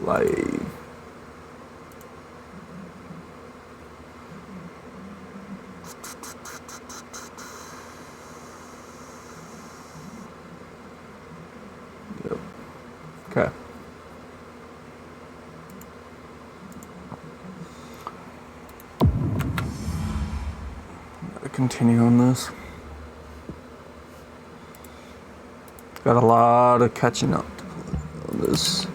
Like... Yep. Okay. Gotta continue on this. Got a lot of catching up on this.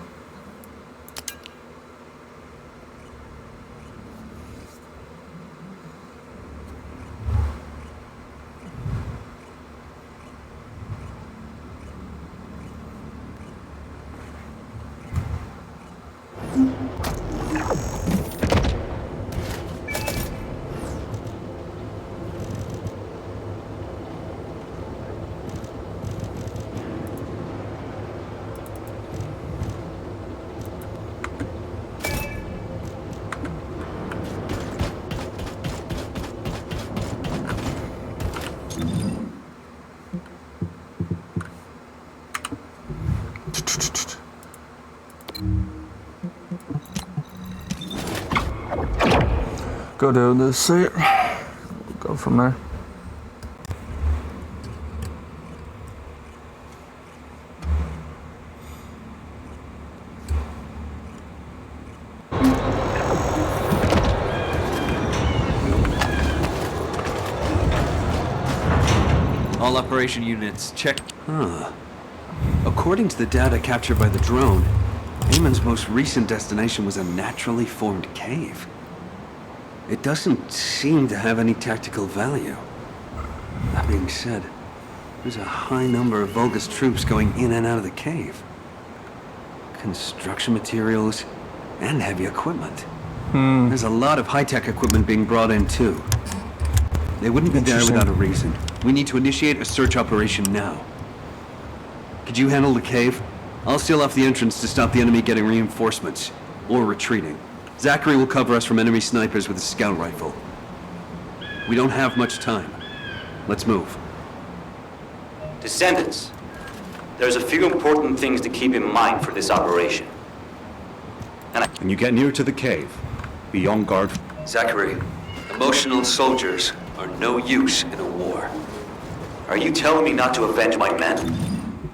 Go to the seat. We'll go from there. All operation units, check. According to the data captured by the drone, Eamon's most recent destination was a naturally formed cave. It doesn't seem to have any tactical value. That being said, there's a high number of Vulgus troops going in and out of the cave. Construction materials and heavy equipment. There's a lot of high-tech equipment being brought in too. They wouldn't be there without a reason. We need to initiate a search operation now. Could you handle the cave? I'll seal off the entrance to stop the enemy getting reinforcements, or retreating. Zachary will cover us from enemy snipers with a scout rifle. We don't have much time. Let's move. Descendants, there's a few important things to keep in mind for this operation. When you get near to the cave, be on guard. Zachary, emotional soldiers are no use in a war. Are you telling me not to avenge my men?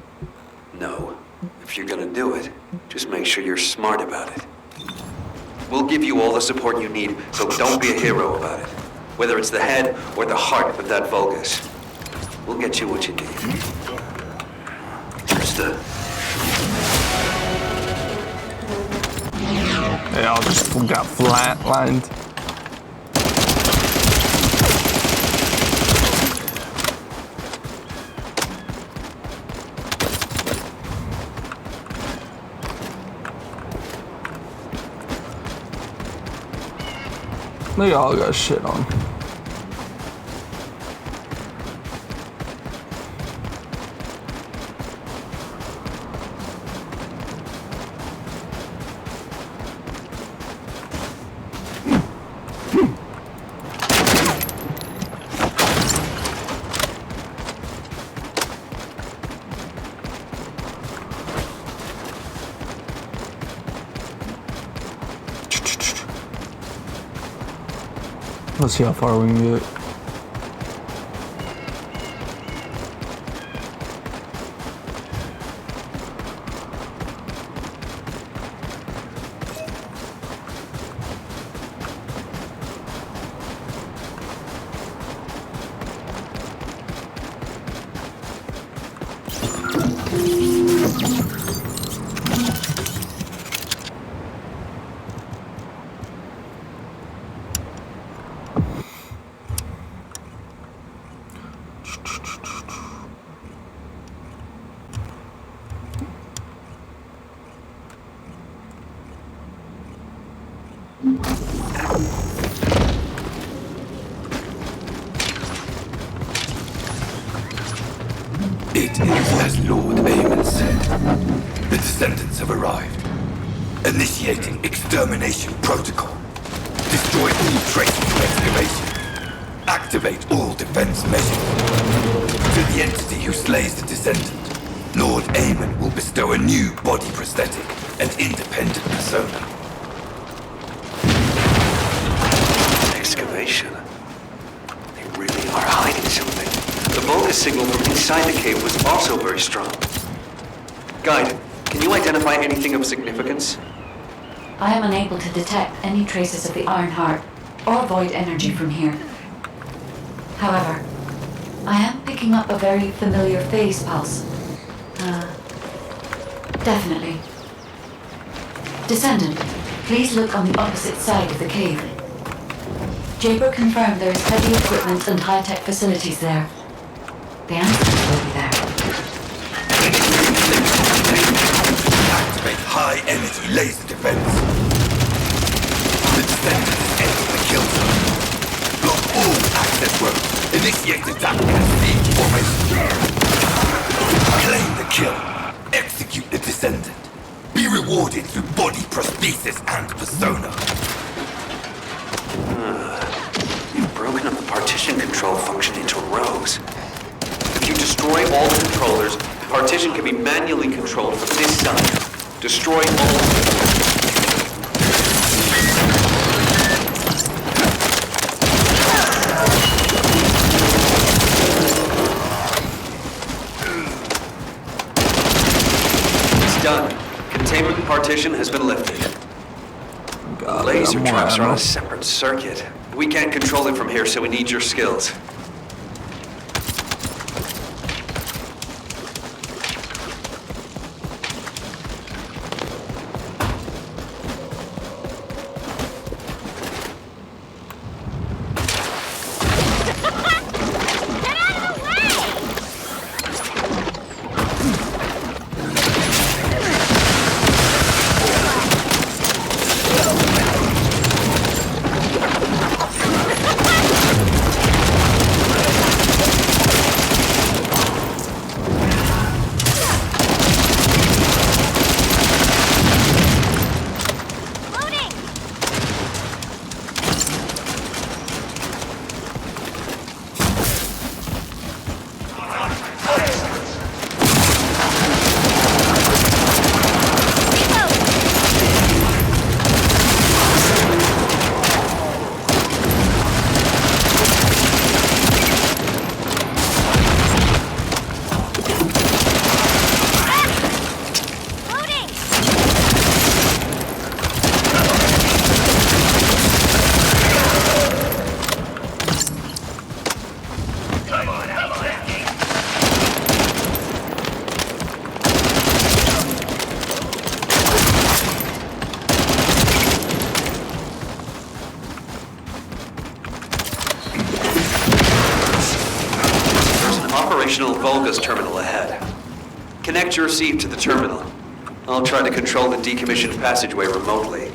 No. If you're gonna do it, just make sure you're smart about it. We'll give you all the support you need, so don't be a hero about it. Whether it's the head or the heart of that Vulgus. We'll get you what you need. Here's the... Yeah, I just got flatlined. They all got shit on. Let's see how far we can get. It is as Lord Eamon said. The descendants have arrived. Initiating extermination protocol. Destroy all traces of excavation. Activate all defense measures. To the entity who slays the descendant, Lord Aemon will bestow a new body prosthetic and independent persona. Excavation. They really are hiding something. The Vulgus signal from inside the cave was also very strong. Guide, can you identify anything of significance? I am unable to detect any traces of the Iron Heart or void energy from here. However, I am picking up a very familiar phase pulse. Definitely. Descendant, please look on the opposite side of the cave. Jaber confirmed there is heavy equipment and high-tech facilities there. The answers will be there. Activate high-energy laser defense. The Descendant is entering the kill zone. Block all access roads. Initiate attack in a siege formation. Claim the kill. Execute the Descendant. Be rewarded through body prosthesis and persona. You've broken up the partition control function into rows. If you destroy all the controllers, the partition can be manually controlled from this side. Destroy all of them. It's done. Containment partition has been lifted. God, Laser I'm more traps are on ammo. a separate circuit. We can't control it from here, so we need your skills. Operational Vulgus terminal ahead. Connect your receive to the terminal. I'll try to control the decommissioned passageway remotely.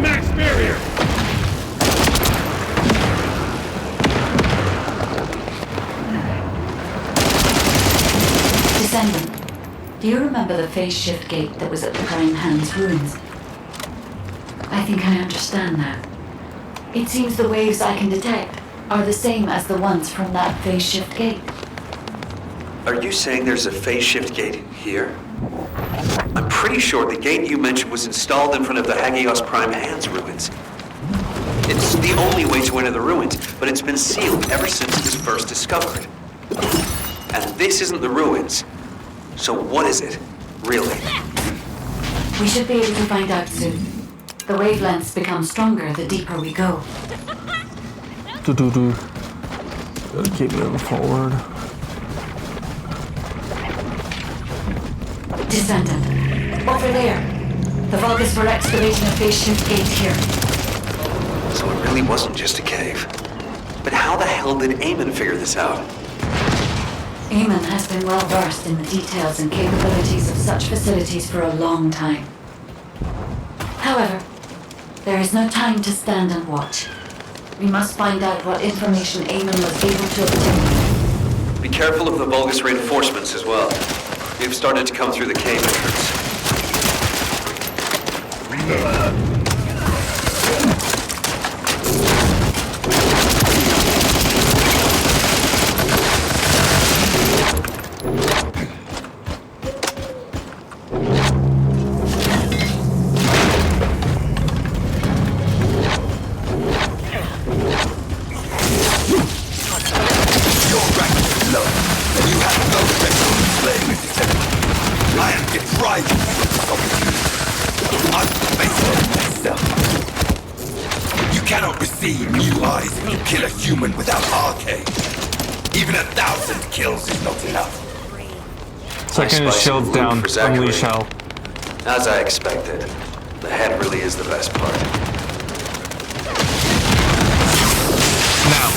Max barrier! Descendant, do you remember the phase shift gate that was at the Prime Hand's ruins? I think I understand that. It seems the waves I can detect are the same as the ones from that phase shift gate. Are you saying there's a phase shift gate here? I'm pretty sure the gate you mentioned was installed in front of the Hagios Prime Hand's ruins. It's the only way to enter the ruins, but it's been sealed ever since it was first discovered. And this isn't the ruins. So what is it, really? We should be able to find out soon. The wavelengths become stronger the deeper we go. Do. Gotta keep moving forward. Descendant, over there. The Vulgus were excavating a phase shift gate here. So it really wasn't just a cave. But how the hell did Aemon figure this out? Aemon has been well versed in the details and capabilities of such facilities for a long time. However, there is no time to stand and watch. We must find out what information Aemon was able to obtain. Be careful of the Vulgus reinforcements as well. They've started to come through the cave entrance. see new eyes will kill a human without arcade. Even 1,000 kills is not enough. Second his Spicy shields food down. for Zachary. Unleash hell. As I expected, the head really is the best part. Now.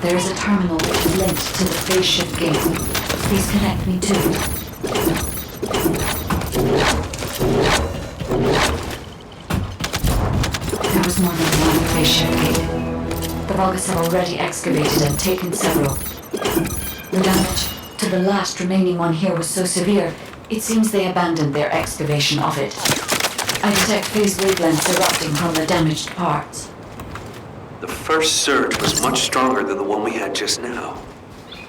There is a terminal linked to the phase shift gate. Please connect me to it. There was more than one phase shift gate. The Vulgus have already excavated and taken several. The damage to the last remaining one here was so severe, it seems they abandoned their excavation of it. I detect phase wavelengths erupting from the damaged parts. The first surge was much stronger than the one we had just now.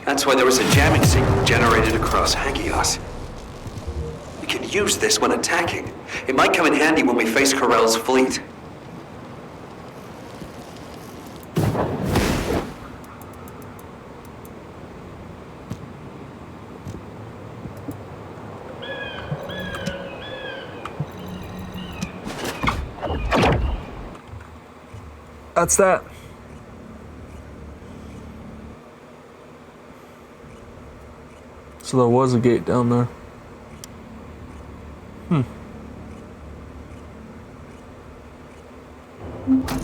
That's why there was a jamming signal generated across Hagios. We could use this when attacking. It might come in handy when we face Corell's fleet. That's that. So there was a gate down there.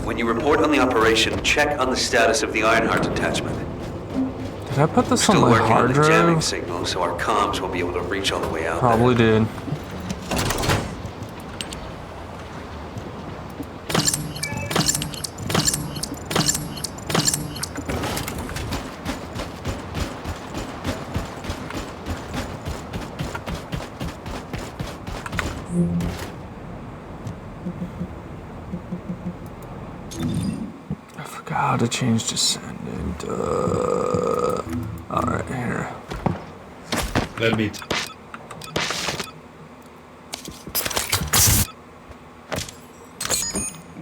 When you report on the operation, check on the status of the Ironheart attachment. Did I put this Still on my working on hard the jamming drive? signal, so our comms will be able to reach all the way out Probably there. did. I forgot how to change descendant. Alright, here. Let me.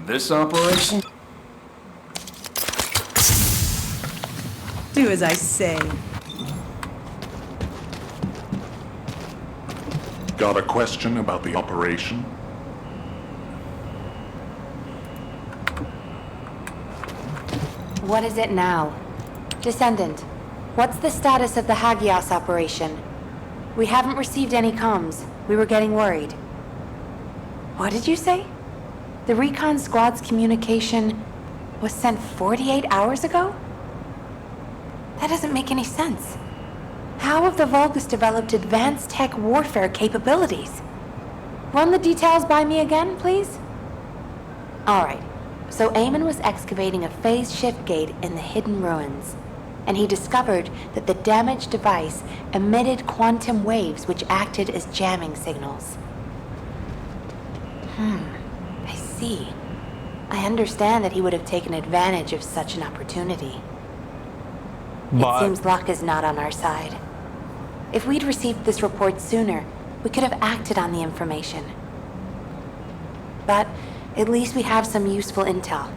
This operation? Do as I say. Got a question about the operation? What is it now? Descendant, what's the status of the Hagios operation? We haven't received any comms. We were getting worried. What did you say? The recon squad's communication was sent 48 hours ago? That doesn't make any sense. How have the Vulgus developed advanced tech warfare capabilities? Run the details by me again, please? All right. So Eamon was excavating a phase shift gate in the hidden ruins, and he discovered that the damaged device emitted quantum waves which acted as jamming signals. I see. I understand that he would have taken advantage of such an opportunity. It seems luck is not on our side. If we'd received this report sooner, we could have acted on the information. But at least we have some useful intel,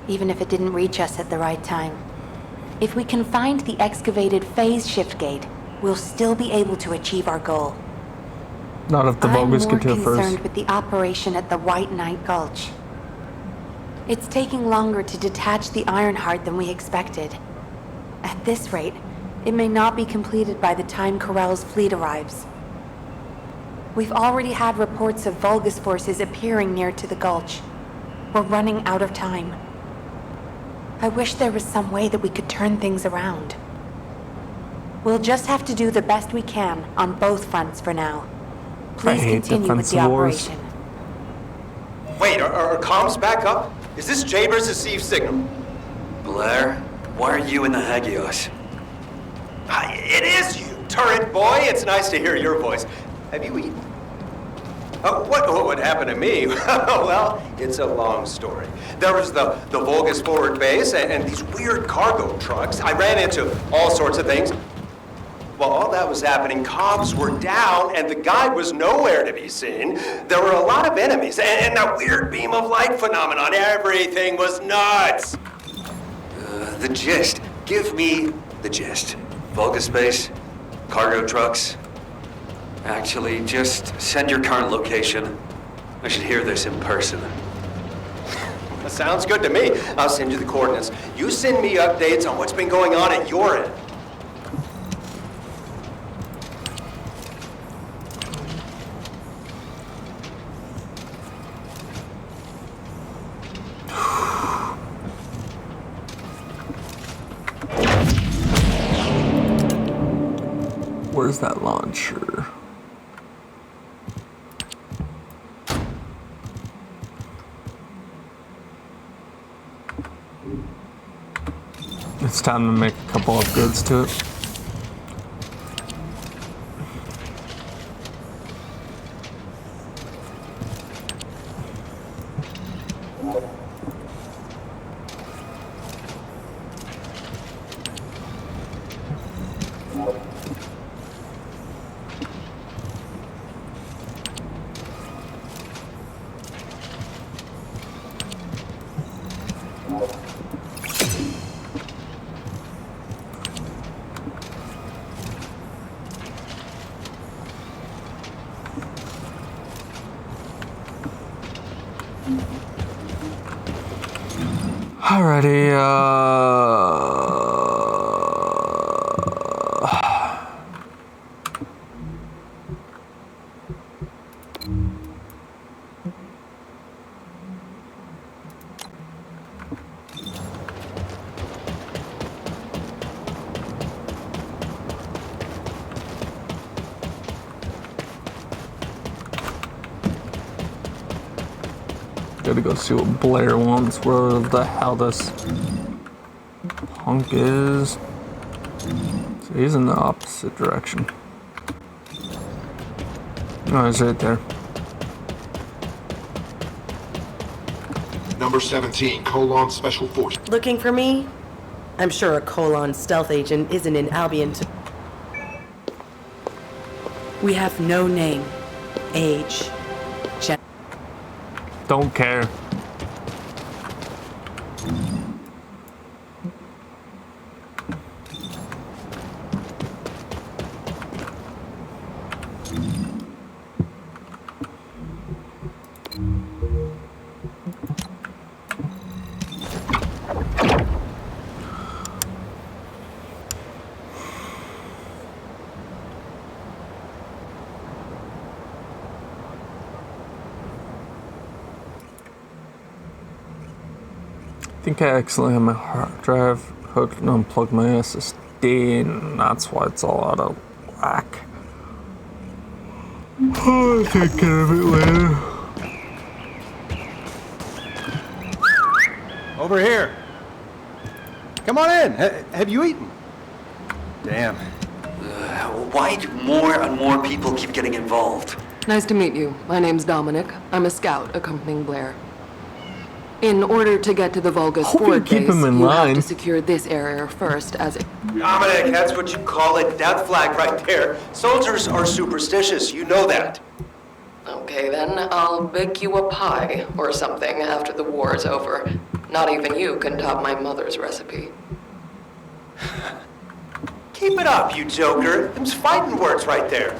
even if it didn't reach us at the right time. If we can find the excavated phase shift gate, we'll still be able to achieve our goal. Not if the Vulgus get to it I'm more concerned first. with the operation at the White Knight Gulch. It's taking longer to detach the Ironheart than we expected. At this rate, it may not be completed by the time Corell's fleet arrives. We've already had reports of Vulgus forces appearing near to the gulch. We're running out of time. I wish there was some way that we could turn things around. We'll just have to do the best we can on both fronts for now. Please continue with the operation. Wait, are comms back up? Is this Jaber's received signal? Blair, why are you in the Hagios? It is you, turret boy. It's nice to hear your voice. Have you eaten? Oh, what would happen to me? Well, it's a long story. There was the Vulgus forward base and these weird cargo trucks. I ran into all sorts of things. While all that was happening, comms were down and the guide was nowhere to be seen. There were a lot of enemies and that weird beam of light phenomenon. Everything was nuts. The gist. Give me the gist. Vulgus space? Cargo trucks? Actually, just send your current location. I should hear this in person. That sounds good to me. I'll send you the coordinates. You send me updates on what's been going on at your end. Where's that launcher? It's time to make a couple upgrades to it. Alrighty, gotta go see what Blair wants, where the hell this punk is. So he's in the opposite direction. No, he's right there. Number 17, Colon Special Force. Looking for me? I'm sure a Colon stealth agent isn't in Albion to... We have no name, age, gender. Don't care. I think I accidentally had my hard drive hooked and unplugged my SSD, and that's why it's all out of whack. I'll take care of it later. Over here. Come on in. Have you eaten? Damn. Why do more and more people keep getting involved? Nice to meet you. My name's Dominic. I'm a scout accompanying Blair. In order to get to the Vulgus forward base, you have to secure this area first as it... Dominic, that's what you call a death flag right there. Soldiers are superstitious, you know that. Okay then, I'll bake you a pie or something after the war is over. Not even you can top my mother's recipe. Keep it up, you joker. Them's fighting words right there.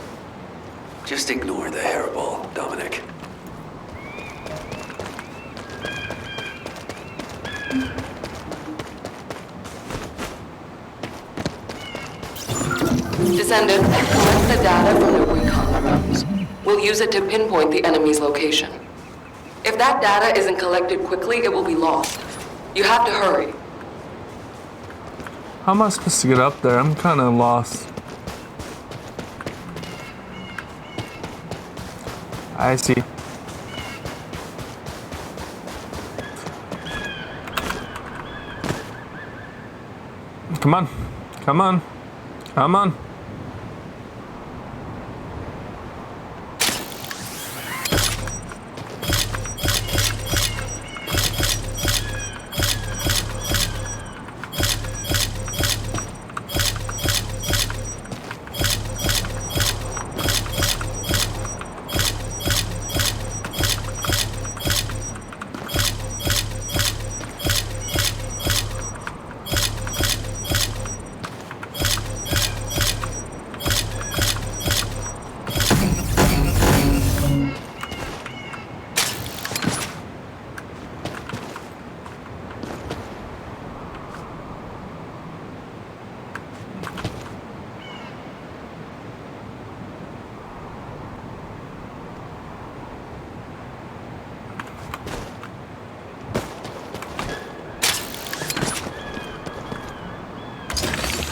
Just ignore the hairball, Dominic. Descendant, collect the data from the recon rooms. We'll use it to pinpoint the enemy's location. If that data isn't collected quickly, it will be lost. You have to hurry. How am I supposed to get up there? I'm kind of lost. I see. Come on. Come on. Come on.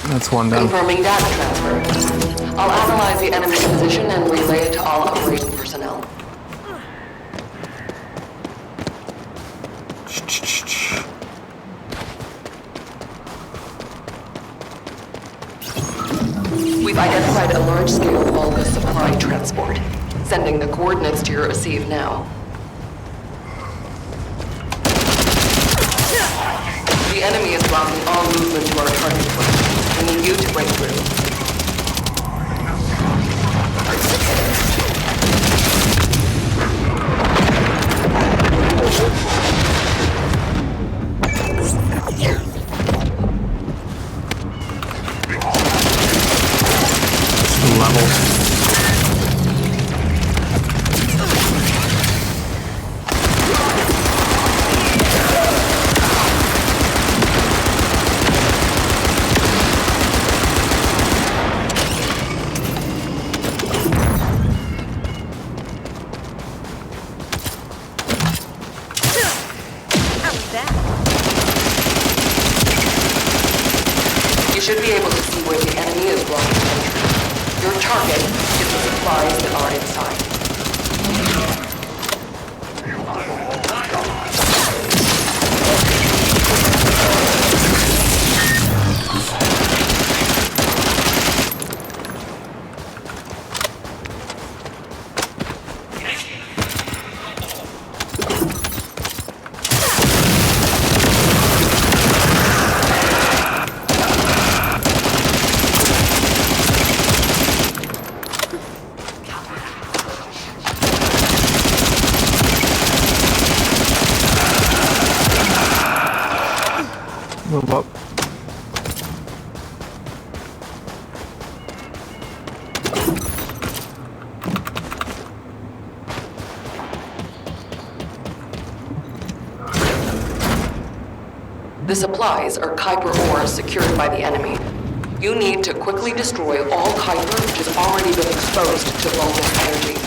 That's one down. Confirming data transfer. I'll analyze the enemy position and relay it to all operation personnel. We've identified a large-scale bulk supply transport. Sending the coordinates to your receive now. The enemy is blocking all movement to our target point. We need you to break through. You should be able to see where the enemy is blocking entry. Your target is the supplies that are inside. Move up. The supplies are Kuiper ores secured by the enemy. You need to quickly destroy all Kuiper which has already been exposed to Vulcan energy.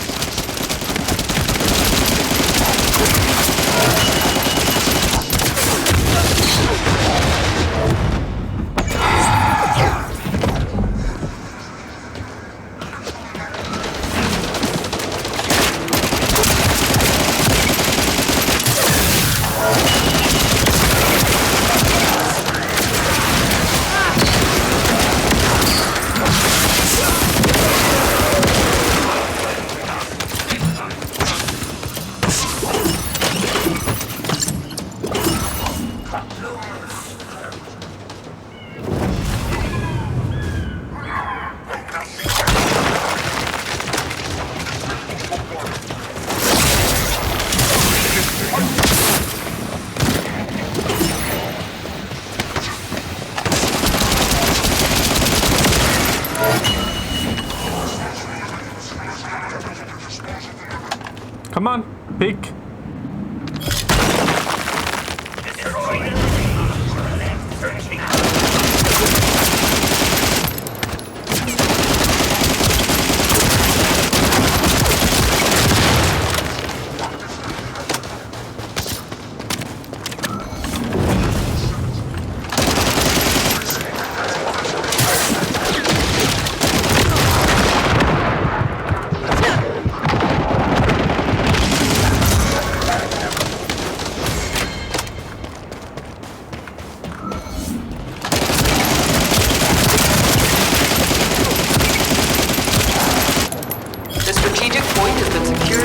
Come on, peek.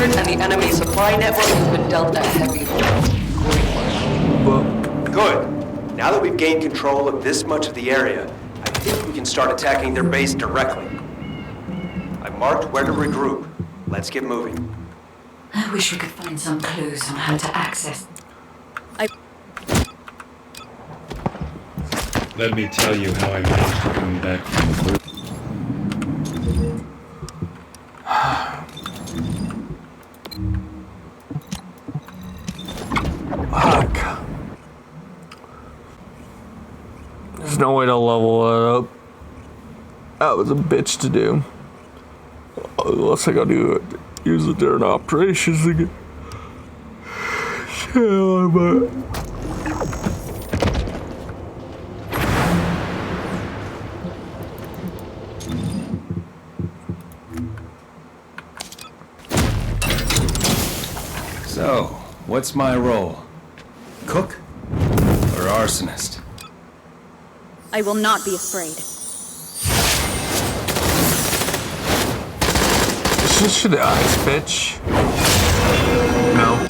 And the enemy supply network has been dealt a heavy blow. Good. Now that we've gained control of this much of the area, I think we can start attacking their base directly. I've marked where to regroup. Let's get moving. I wish we could find some clues on how to access. Let me tell you how I managed to come back from the Fuck. There's no way to level it up. That was a bitch to do. Unless I gotta use it during operations again. Yeah, but What's my role? Cook? Or arsonist? I will not be afraid. Should the ice, bitch. No.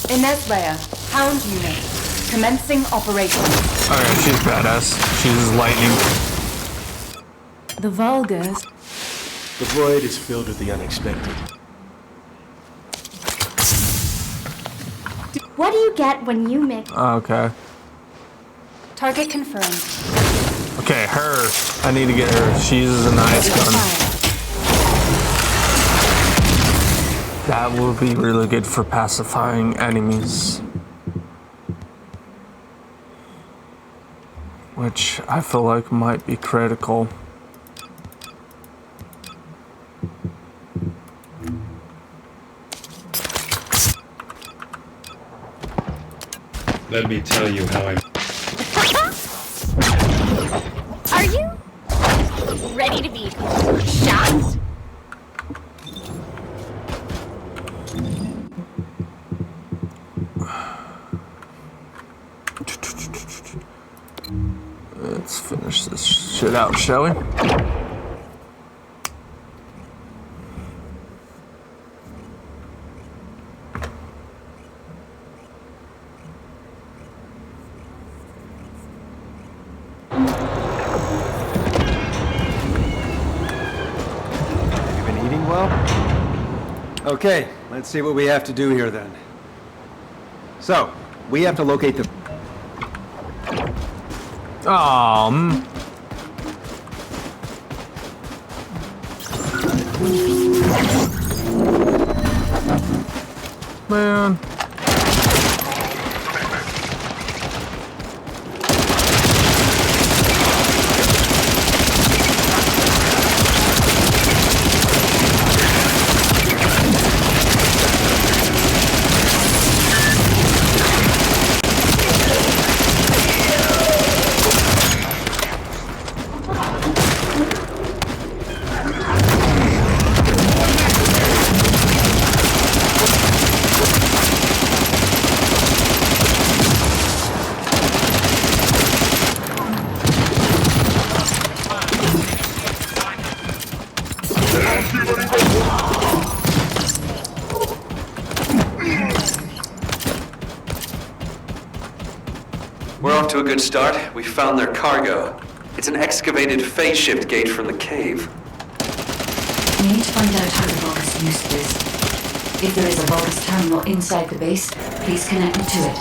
Ines Leia, Hound Unit, commencing operation. Alright, she's badass. She's lightning. The Vulgars. The void is filled with the unexpected. What do you get when you mix? Okay. Target confirmed. Okay, her. I need to get her. She uses an ice gun. That will be really good for pacifying enemies. Which I feel like might be critical. Let me tell you how I'm... Are you ready to be shot? Let's finish this shit out, shall we? Okay, let's see what we have to do here then. So, we have to locate the... Man. We're off to a good start. We found their cargo. It's an excavated phase shift gate from the cave. We need to find out how the Vulgus used this. If there is a Vulgus terminal inside the base, please connect me to it.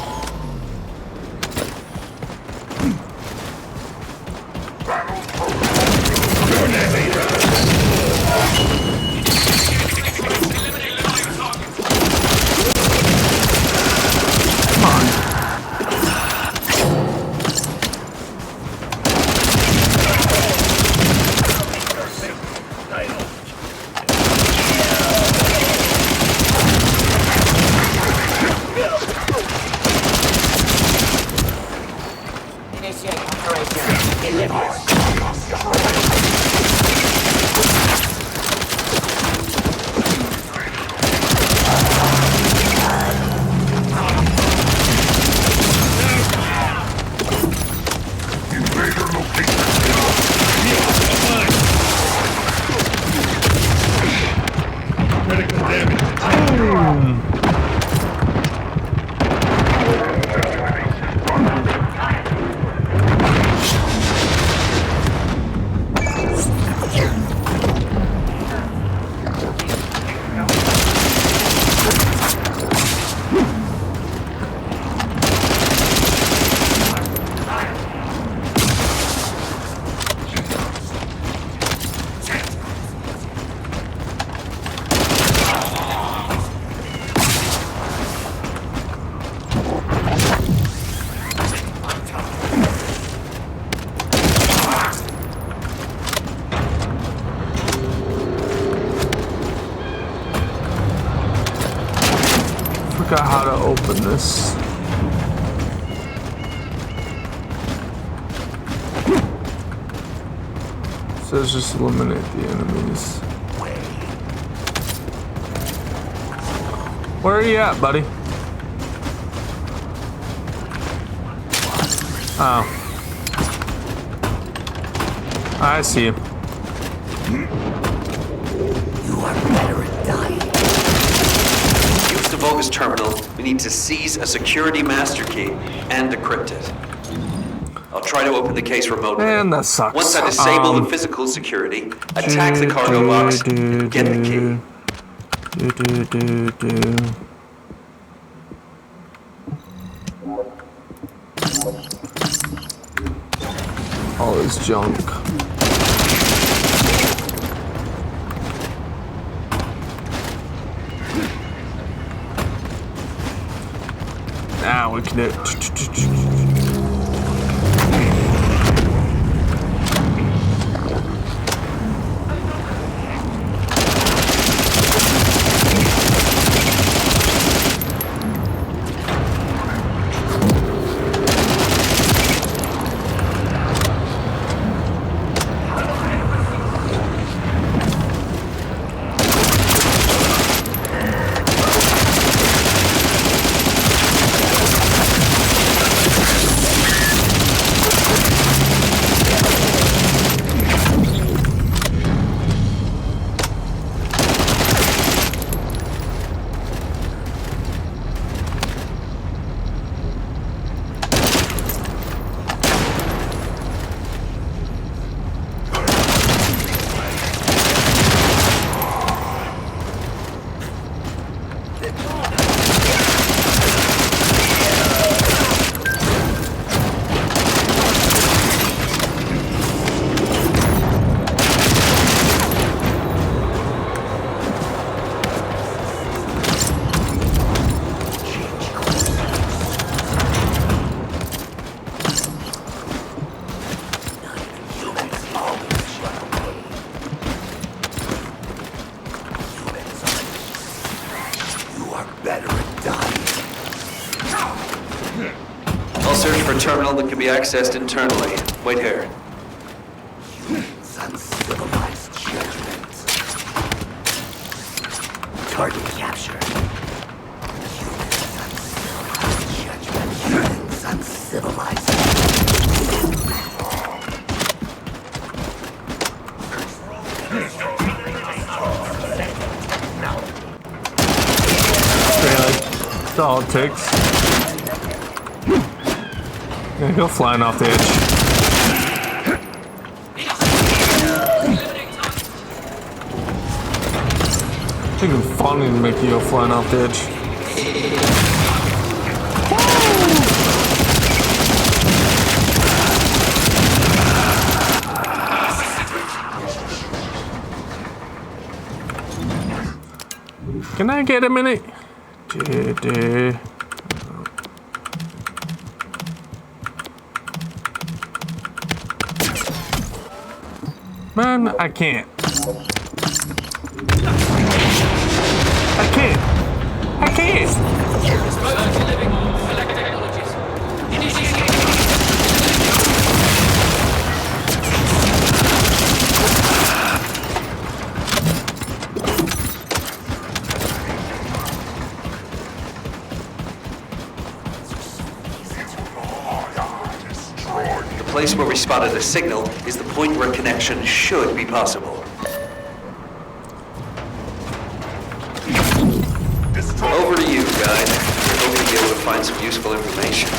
Forgot how to open this. Says just eliminate the enemies. Where are you at, buddy? Oh. I see. You are better at dying. Use the Vulgus terminal. We need to seize a security master key and decrypt it. I'll try to open the case remotely. Man, that sucks. Once I disable the physical security, attack the cargo box and get the key. All this junk. Now we can do it. I'll search for a terminal that can be accessed internally. Wait here. Uncivilized judgment. Target captured. Humans uncivilized. Really? That's all it takes. Yeah, go flying off the edge. I think it's funny to make you go flying off the edge. Can I get a minute? Man, I can't. I can't. I can't. The place where we spotted a signal is the point where connection should be possible. Over to you, guide. We're hoping to be able to find some useful information.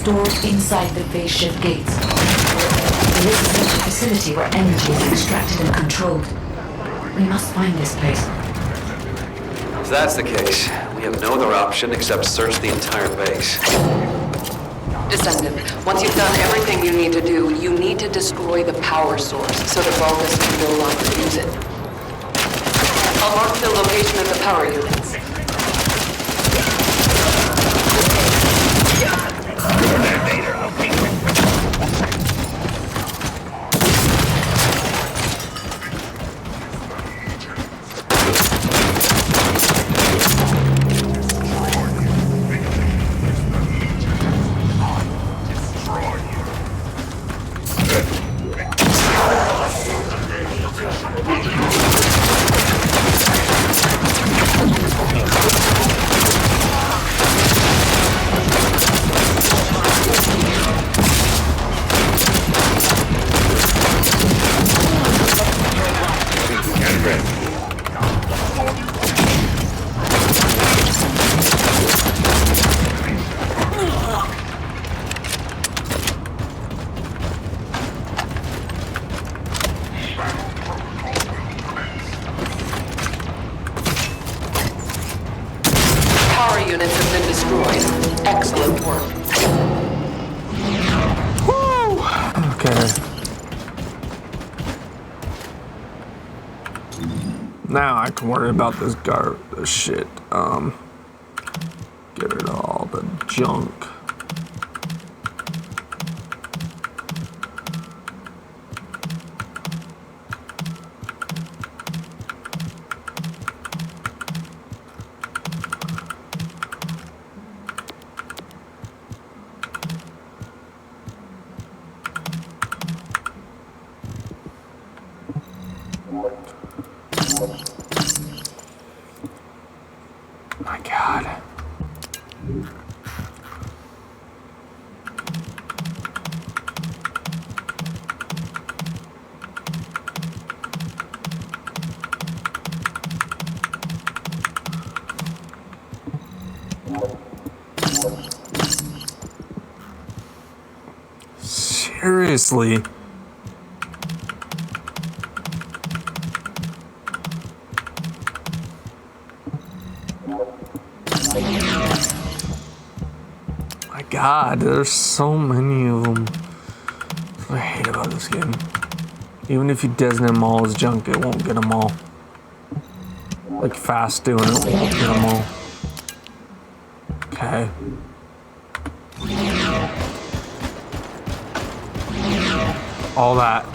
Stored inside the phase shift gates. There is a central facility where energy is extracted and controlled. We must find this place. If that's the case, we have no other option except search the entire base. Descendant, once you've done everything you need to do, you need to destroy the power source so the Vulgus can no longer use it. power units. Units have been destroyed. Excellent work. Woo! Okay. Now I can worry about this shit. Get rid of all the junk. My God. Seriously? My God, there's so many of them. That's what I hate about this game. Even if you designate them all as junk, it won't get them all. Like fast doing it won't get them all. Okay. All that.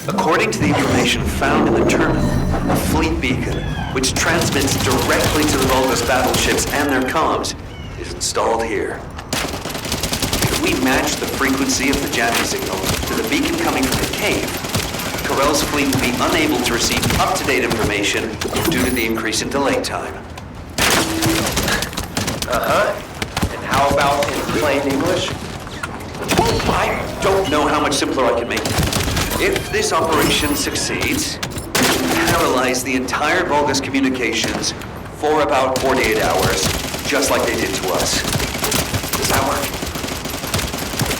According to the information found in the terminal, a fleet beacon, which transmits directly to the Vulgus battleships and their comms, is installed here. If we match the frequency of the jamming signal to the beacon coming from the cave, Corell's fleet will be unable to receive up-to-date information due to the increase in delay time. And how about in plain English? I don't know how much simpler I can make it. If this operation succeeds, paralyze the entire Vulgus communications for about 48 hours, just like they did to us. Does that work?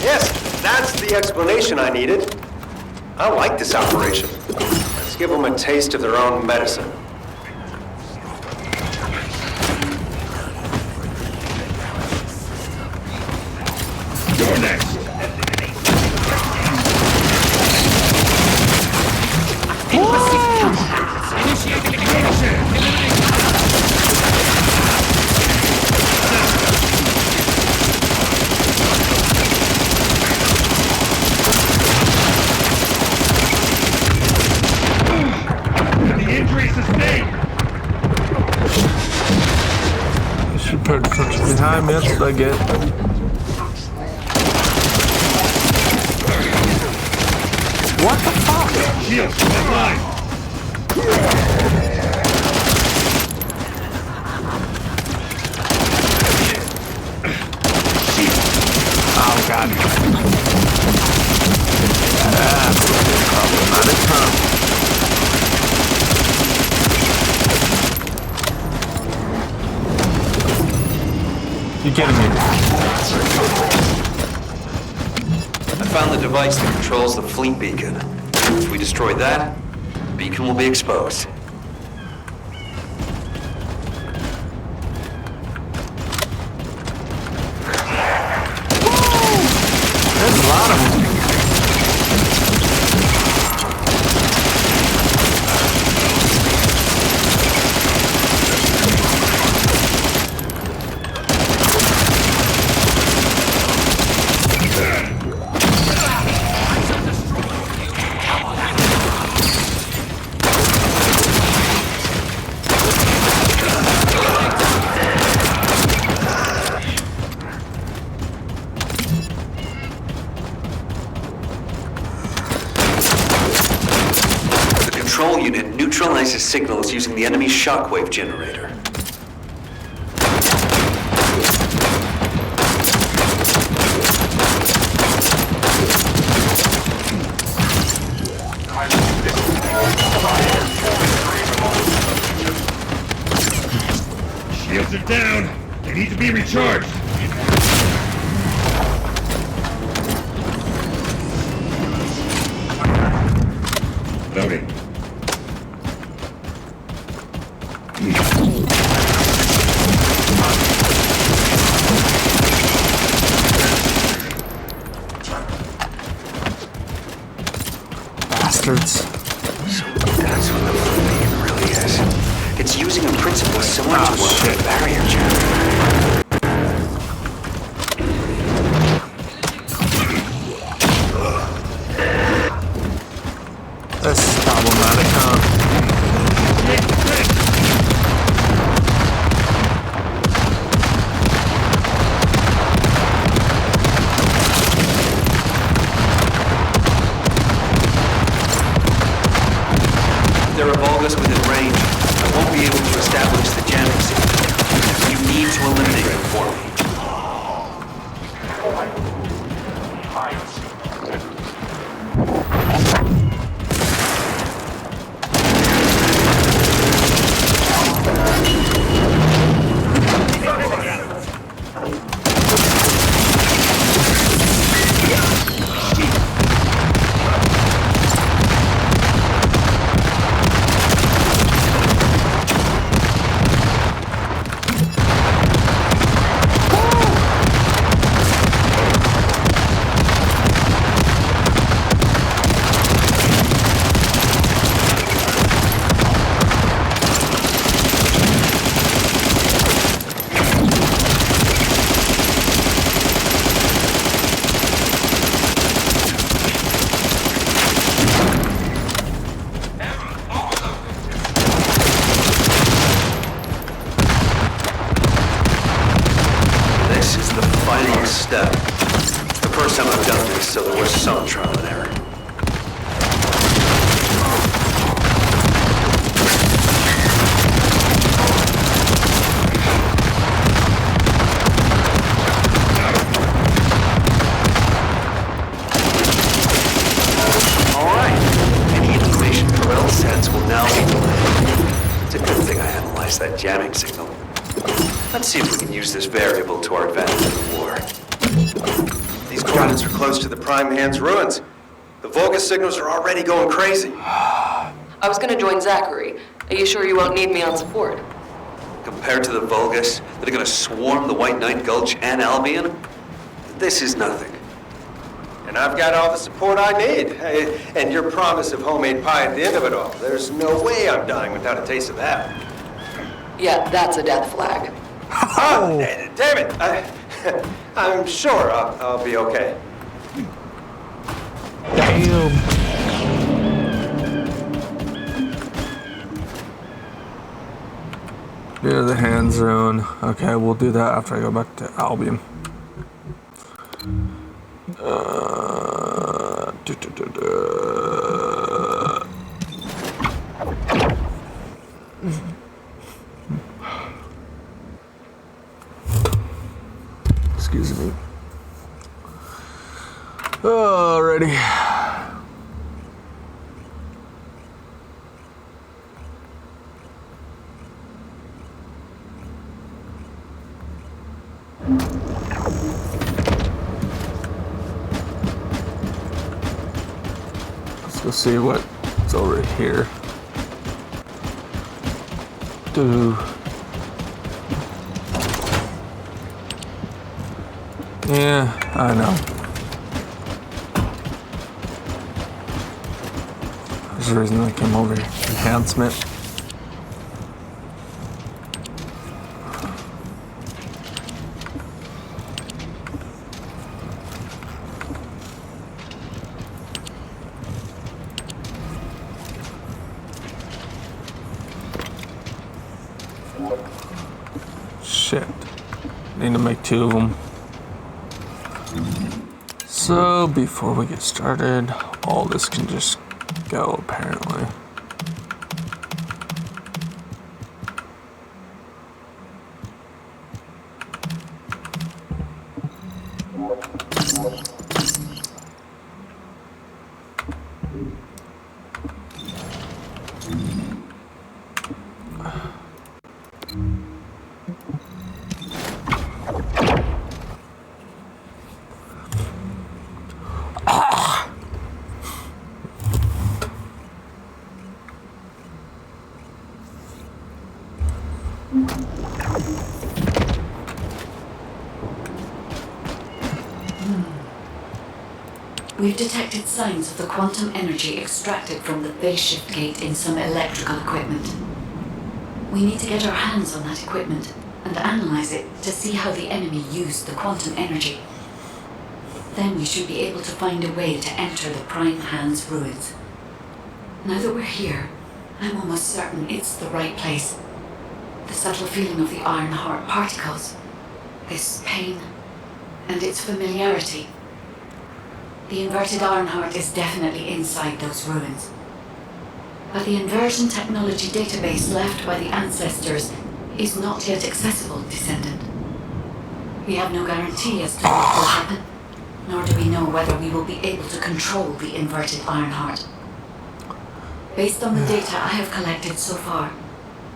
Yes, that's the explanation I needed. I like this operation. Let's give them a taste of their own medicine. You're next. Behind me, that's what I get. What the fuck? Shield, line. Oh God. You're kidding me. found the device that controls the fleet beacon. If we destroy that, the beacon will be exposed. There's a lot of them. Control unit neutralizes signals using the enemy's shockwave generator. Shields are down. They need to be recharged. Loading. Bastards. So that's what the fleet beacon really is. It's using a principle similar to what the barrier generator. That's problematic, huh? There are Volgas within range. I won't be able to establish the jamming signal. You need to eliminate them for me. Final step. It's the first time I've done this, so there was some trial and error. Alright. Any information Corell sends will now be delayed. It's a good thing I analyzed that jamming signal. Let's see if we can use this variable to our advantage in the war. These coordinates are close to the Prime Hand's ruins. The Volga signals are already going crazy. I was gonna join Zachary. Are you sure you won't need me on support? Compared to the Volgas that are gonna swarm the White Knight Gulch and Albion, this is nothing. And I've got all the support I need. And your promise of homemade pie at the end of it all. There's no way I'm dying without a taste of that. Yeah, that's a death flag. Oh, damn it! I'm sure I'll be okay. Damn. Near the hand zone. Okay, we'll do that after I go back to Albion. Excuse me. Alrighty. Let's see what's over here. Yeah, I know. There's a reason I came over here. Enhancement. Shit. Need to make 2 of them. So before we get started, all this can just go apparently. We've detected signs of the quantum energy extracted from the phase shift gate in some electrical equipment. We need to get our hands on that equipment and analyze it to see how the enemy used the quantum energy. Then we should be able to find a way to enter the Prime Hands ruins. Now that we're here, I'm almost certain it's the right place. The subtle feeling of the Ironheart particles, this pain, and its familiarity. The inverted Ironheart is definitely inside those ruins. But the inversion technology database left by the ancestors is not yet accessible, Descendant. We have no guarantee as to what will happen, nor do we know whether we will be able to control the inverted Ironheart. Based on the data I have collected so far,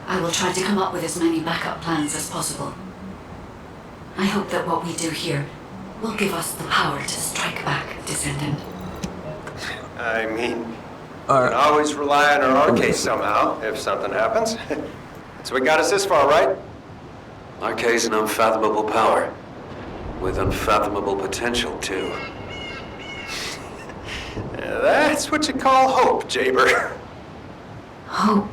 I will try to come up with as many backup plans as possible. I hope that what we do here will give us the power to strike back, Descendant. I mean, we can always rely on our arcade somehow, if something happens. So we got us this far, right? Arcade's an unfathomable power. With unfathomable potential, too. That's what you call hope, Jaber. Hope.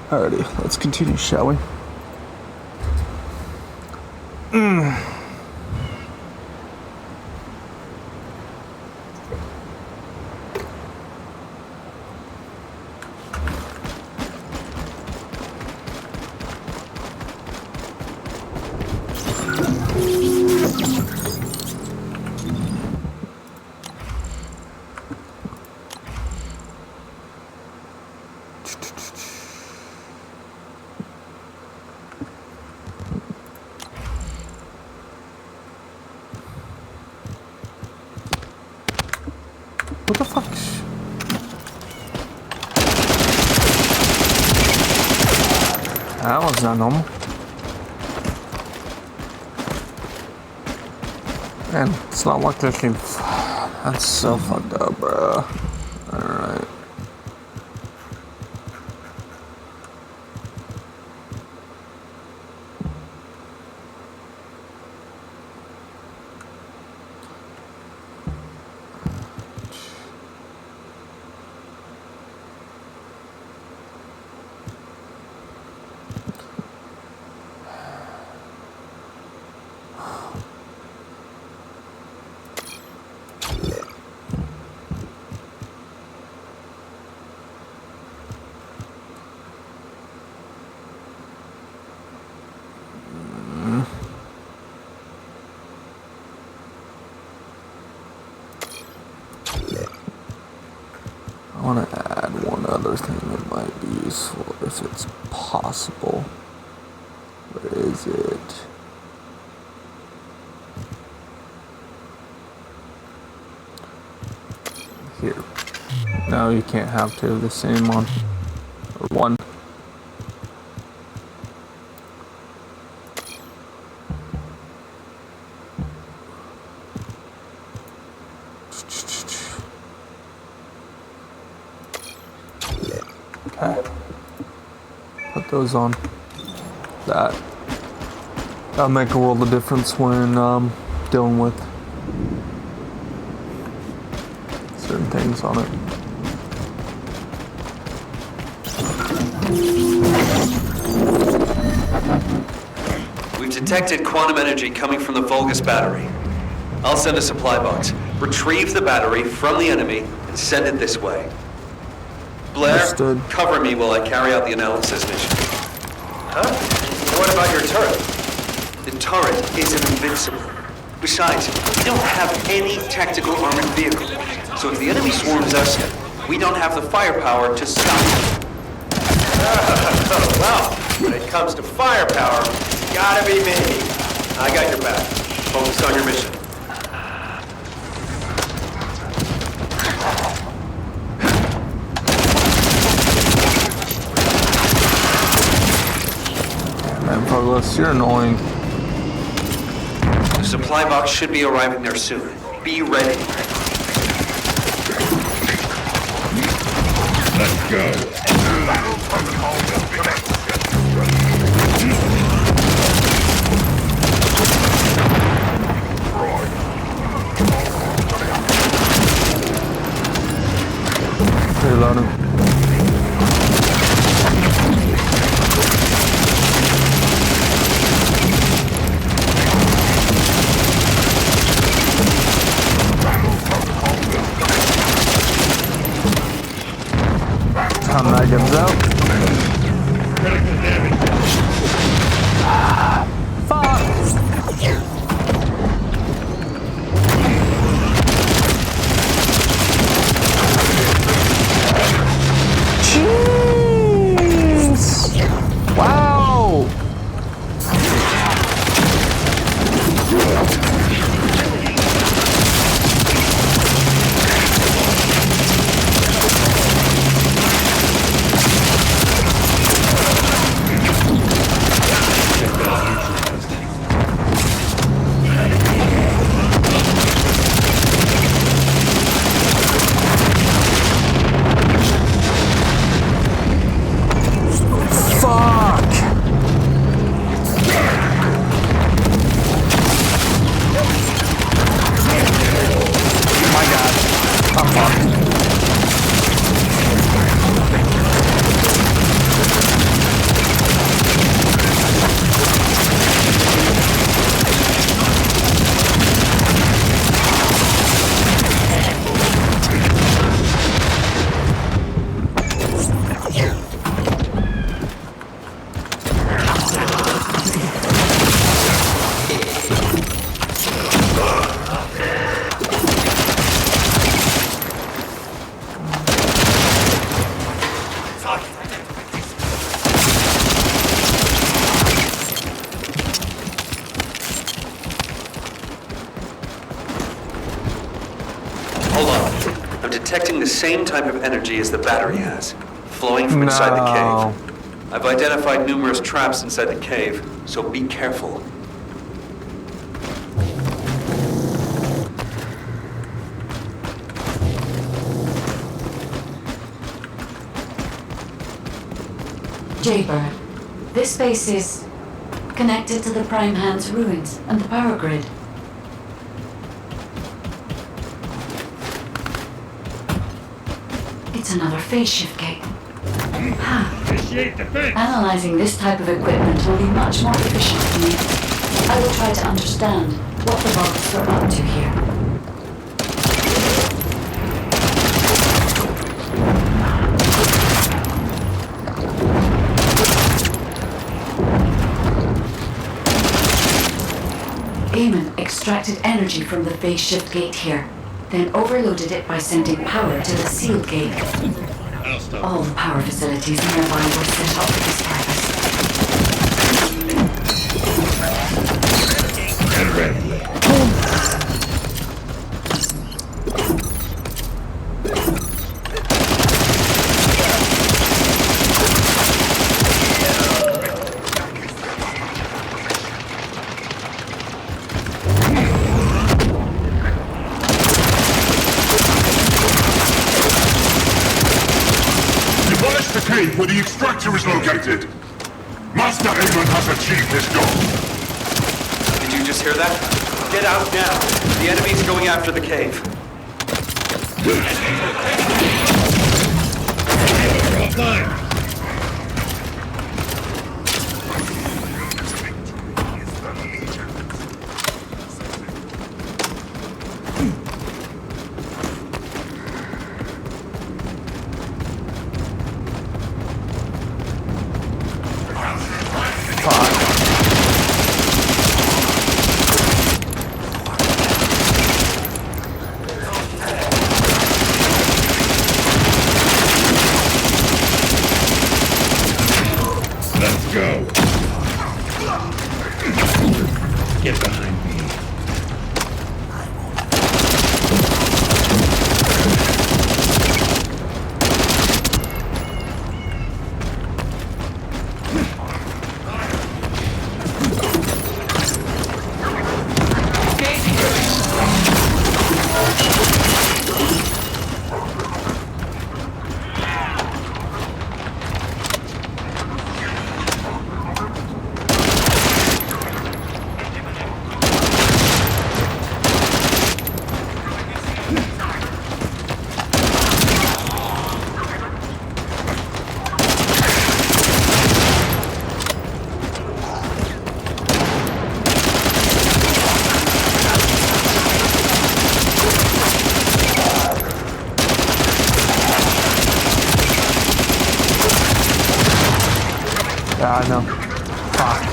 Alrighty, let's continue, shall we? What the fuck? That was not normal. Man, it's not like they can. That's so fucked up, bro. Alright. I want to add one other thing that might be useful if it's possible. Where is it? Here. No, you can't have two of the same one. Or one. Okay. Put those on. That'll make a world of difference when dealing with certain things on it. We've detected quantum energy coming from the Vulgus battery. I'll send a supply box. Retrieve the battery from the enemy and send it this way. Blair, Understood. Cover me while I carry out the analysis mission. Huh? What about your turret? The turret isn't invincible. Besides, we don't have any tactical armored vehicle. So if the enemy swarms us, we don't have the firepower to stop it. Well, when it comes to firepower, it's gotta be me. I got your back. Focus on your mission. Man, Douglas, you're annoying. The supply box should be arriving there soon. Be ready. Let's go. Reloading. Time that comes out. detecting the same type of energy as the battery has, flowing from inside the cave. I've identified numerous traps inside the cave, so be careful. Jaybird, this base is connected to the Prime Hand's ruins and the power grid. It's another phase shift gate. Analyzing this type of equipment will be much more efficient for me. I will try to understand what the Vulgus are up to here. Eamon extracted energy from the phase shift gate here, then overloaded it by sending power to the sealed gate. All the power facilities nearby were set up for this purpose. Get ready. Where the extractor is located. Master Eamon has achieved his goal. Did you just hear that? Get out now. The enemy's going after the cave. Get behind me. Yeah, I know. Fuck.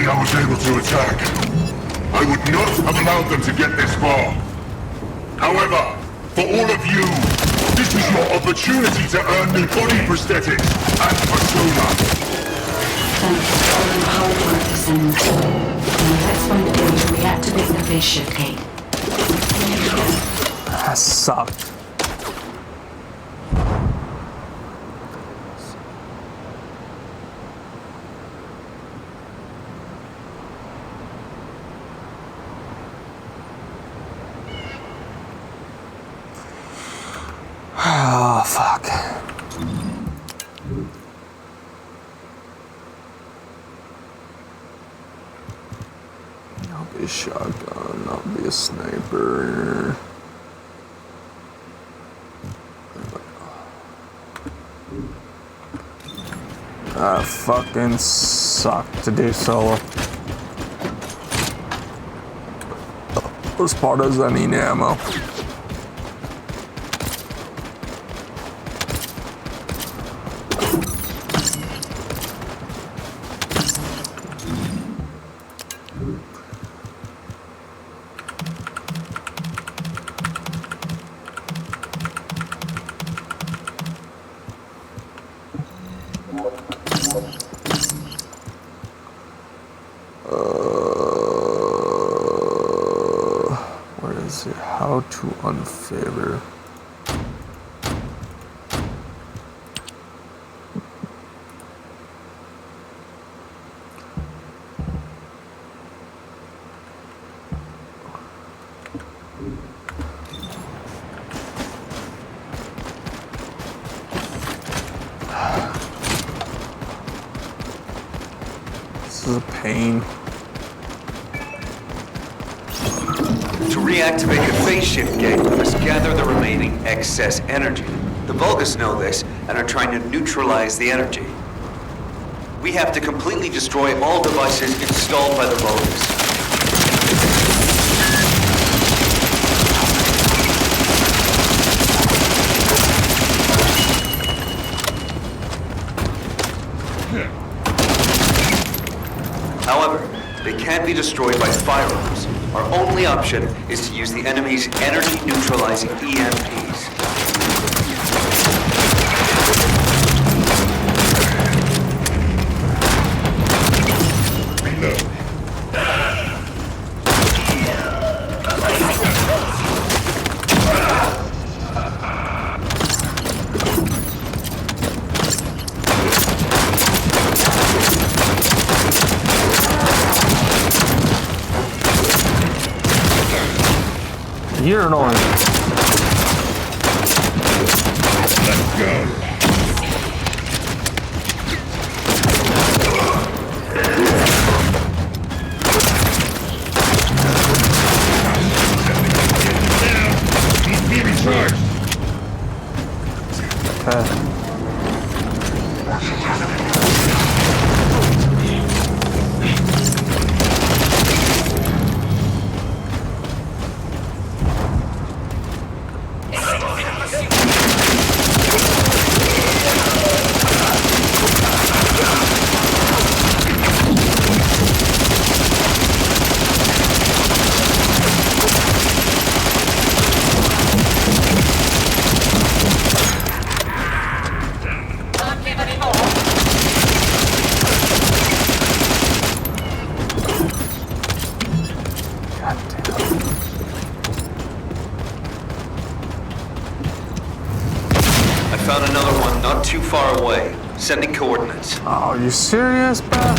I was able to attack, I would not have allowed them to get this far. However, for all of you, this is your opportunity to earn new body prosthetics and persona. Thanks for all the hard work, Descendants. Now let's find a way to reactivate the phase shift gate. That sucked. Oh, fuck. I'll be a shotgun, I'll be a sniper. That fucking sucked to do solo. Spartas, I need ammo. Where is it? How to unfavor. This is a pain. To reactivate the phase shift gate, we must gather the remaining excess energy. The Vulgus know this and are trying to neutralize the energy. We have to completely destroy all devices installed by the Vulgus. However, they can't be destroyed by firearms. Our only option is to use the enemy's energy-neutralizing EMPs. You're annoying. Let's go. Found another one not too far away. Sending coordinates. Oh, are you serious, bro?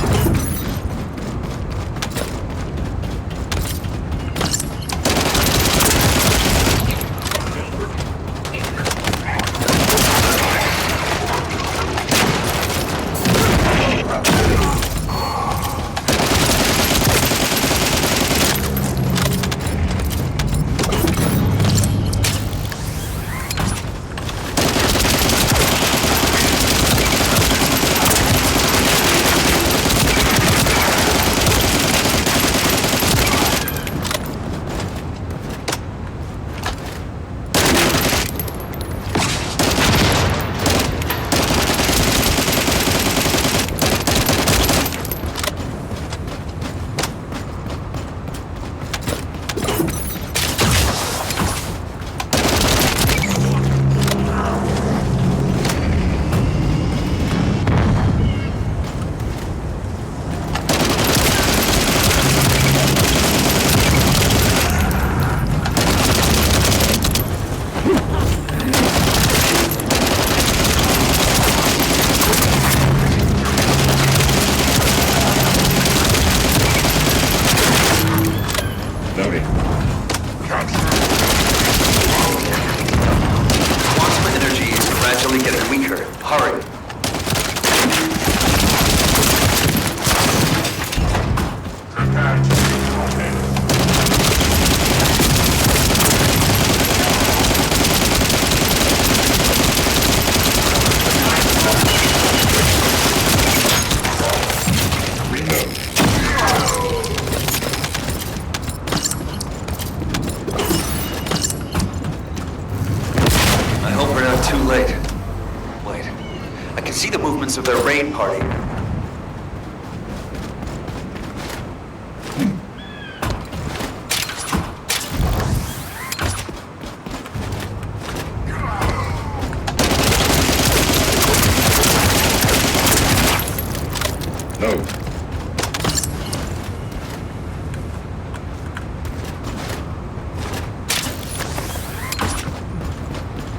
No.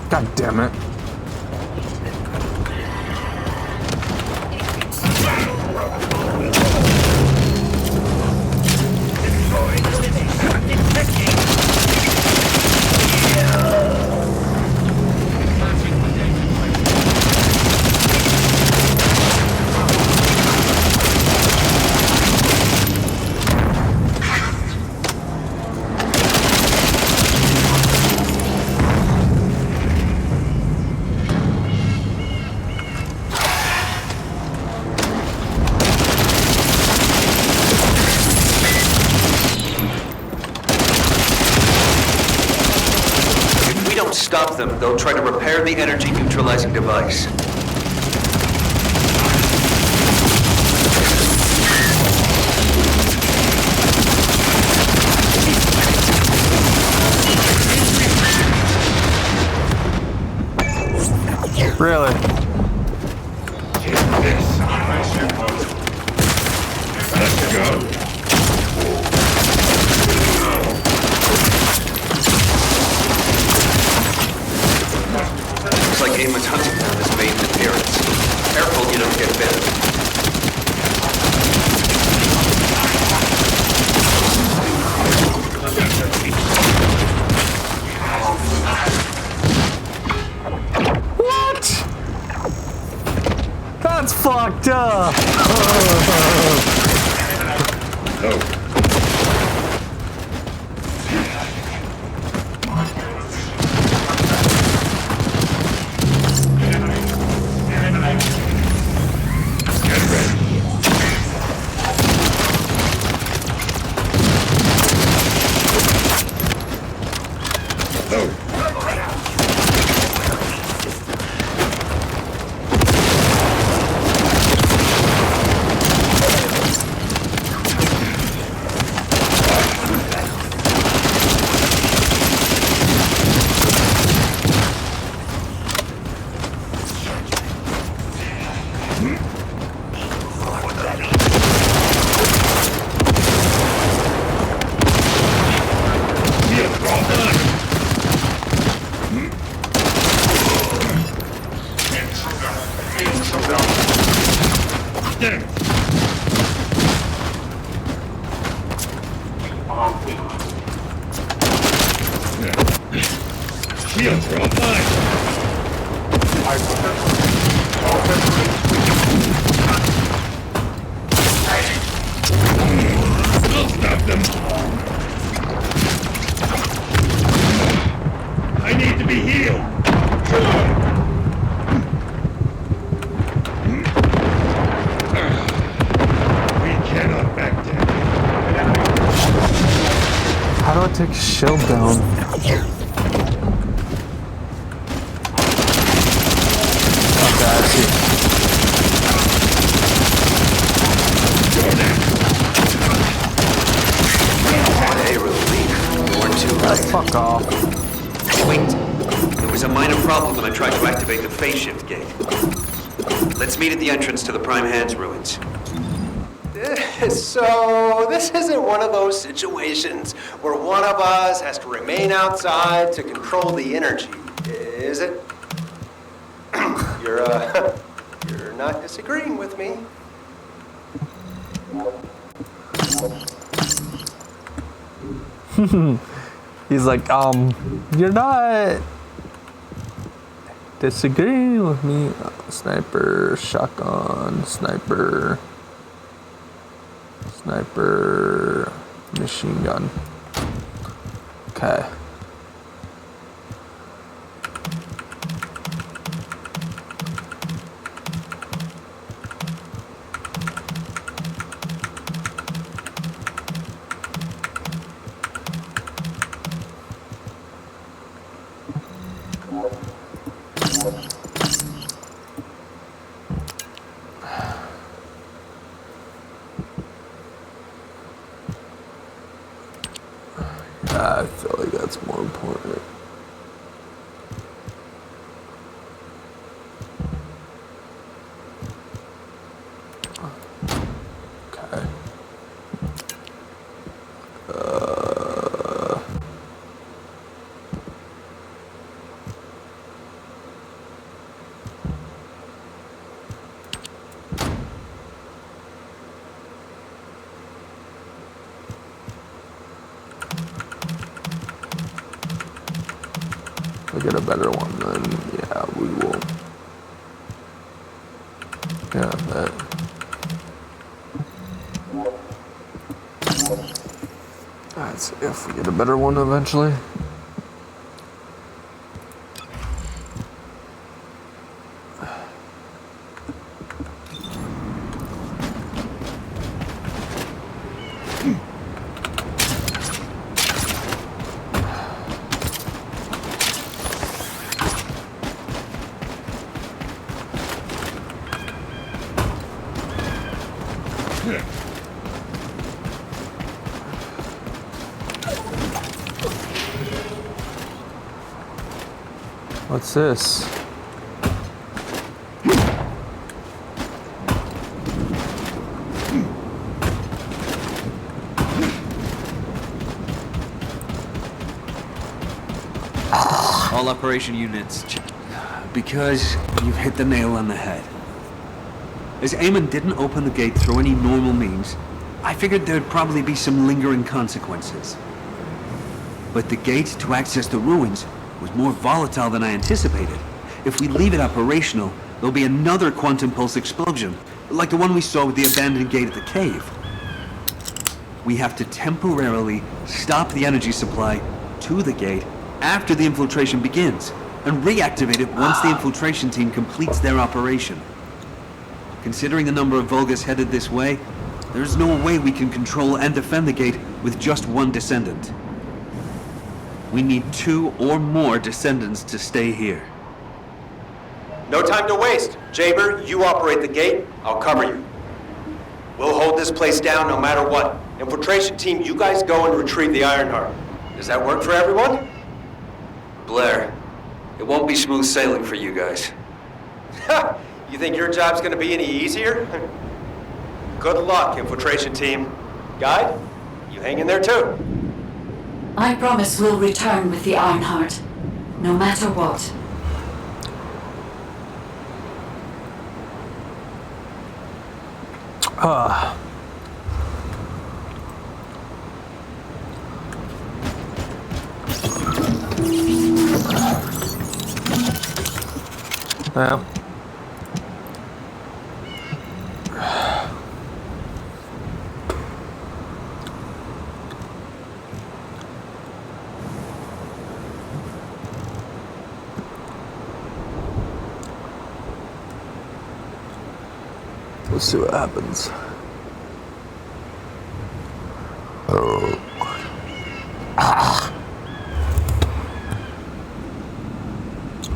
God damn it. Stop them, they'll try to repair the energy neutralizing device. Really? Let's go. Looks like Eamon's hunting ground has made an appearance. Careful you don't get bit. What? That's fucked up. No. Shields are online. I'll stop them. I need to be healed. We cannot back down. How do I take a shield down? Okay, I see. What a relief. You weren't too late. Fuck off. Wait. There was a minor problem when I tried to activate the phase shift gate. Let's meet at the entrance to the Prime Hands ruins. So, this isn't one of those situations where one of us has to remain outside to control the energy, is it? You're not disagreeing with me. He's like, you're not disagreeing with me. Sniper, shotgun, sniper, machine gun. Okay. I feel like that's more important. get a better one, then yeah, we will. Yeah, that. That's if we get a better one eventually. What's this? All operation units, because you've hit the nail on the head. As Eamon didn't open the gate through any normal means, I figured there'd probably be some lingering consequences. But the gate to access the ruins was more volatile than I anticipated. If we leave it operational, there'll be another quantum pulse explosion, like the one we saw with the abandoned gate at the cave. We have to temporarily stop the energy supply to the gate after the infiltration begins, and reactivate it once the infiltration team completes their operation. Considering the number of Vulgus headed this way, there's no way we can control and defend the gate with just one descendant. We need 2 or more descendants to stay here. No time to waste. Jaber, you operate the gate. I'll cover you. We'll hold this place down no matter what. Infiltration team, you guys go and retrieve the Ironheart. Does that work for everyone? Blair, it won't be smooth sailing for you guys. Ha! You think your job's gonna be any easier? Good luck, infiltration team. Guide, you hang in there too. I promise we'll return with the Ironheart, no matter what. Yeah. Let's see what happens.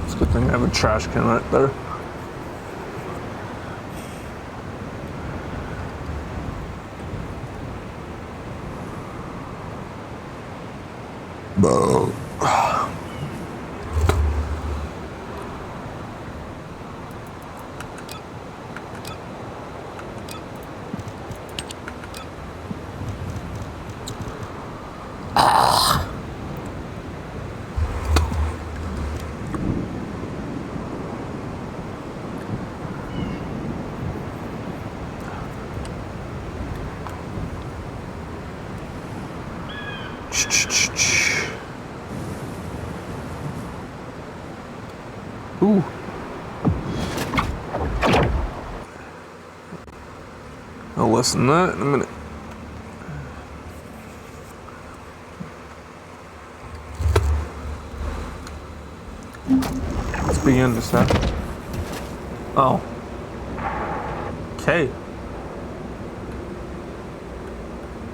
It's a good thing I have a trash can right there. Ooh. I'll listen to that in a minute. Let's begin this now. Oh. Okay.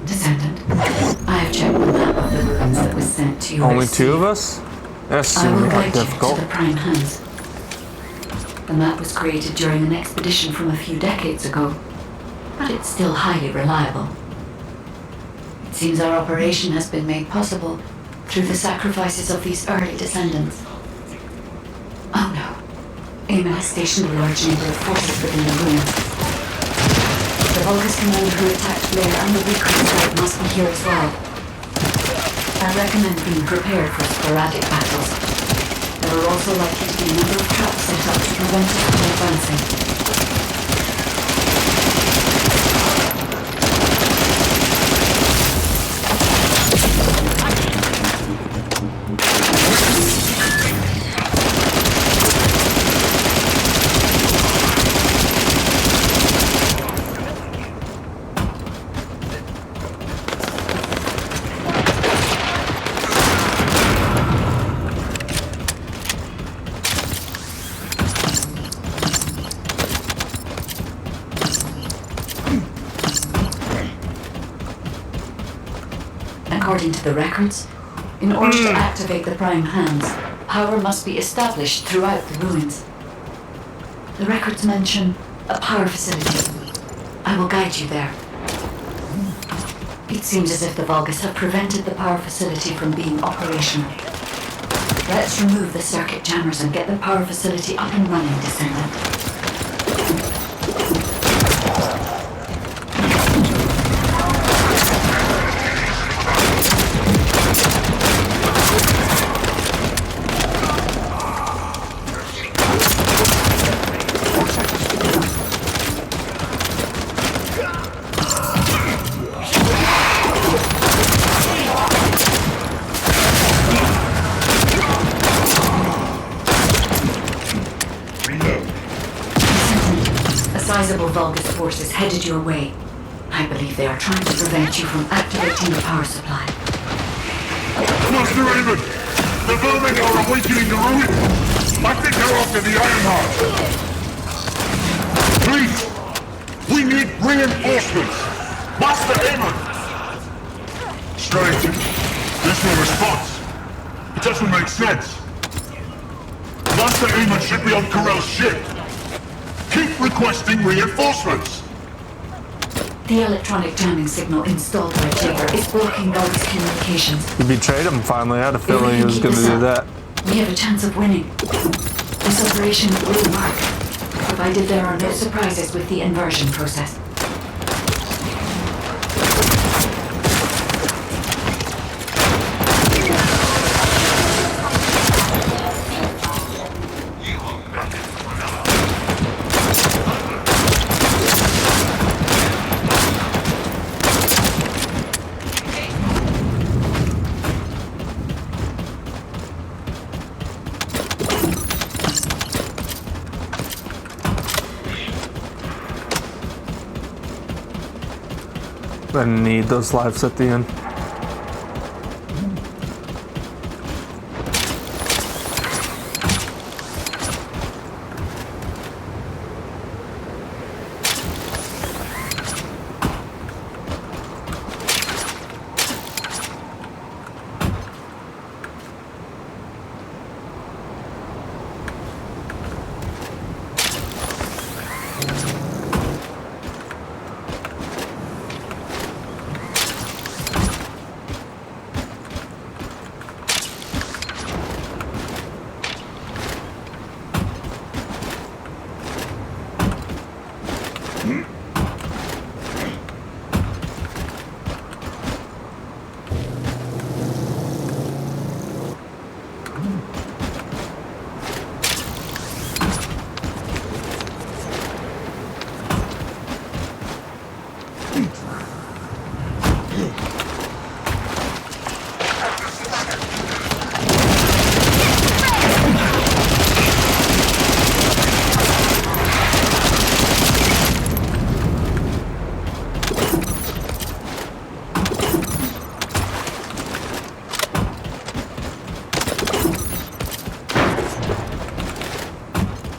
Descendant, I have checked the map of the ruins that was sent to you. Only 2 of us? That's I will not guide difficult. you to the Prime Hands. The map was created during an expedition from a few decades ago, but it's still highly reliable. It seems our operation has been made possible through the sacrifices of these early descendants. Oh no. Eamon has stationed a large number of forces within the ruins. The Vulgus commander who attacked Blair and the recon site must be here as well. I recommend being prepared for sporadic battles. There are also likely to be a number of traps set up to prevent us from advancing. According to the records, in order to activate the Prime Hands, power must be established throughout the ruins. The records mention a power facility. I will guide you there. It seems as if the Vulgus have prevented the power facility from being operational. Let's remove the circuit jammers and get the power facility up and running, Descendant. Sizable Vulgus forces headed your way. I believe they are trying to prevent you from activating the power supply. Master Raven! The vermin are awakening the ruin! I think they're after the Ironheart! Please! We need reinforcements! Master Aemon! Strange. There's no response. It doesn't make sense. Master Aemon should be on Corell's ship. Keep requesting reinforcements! The electronic jamming signal installed by Jaeger is blocking Vulgus communications. You betrayed him finally. I had a feeling he was going to do that. We have a chance of winning. This operation will work, provided there are no surprises with the inversion process. I need those lives at the end.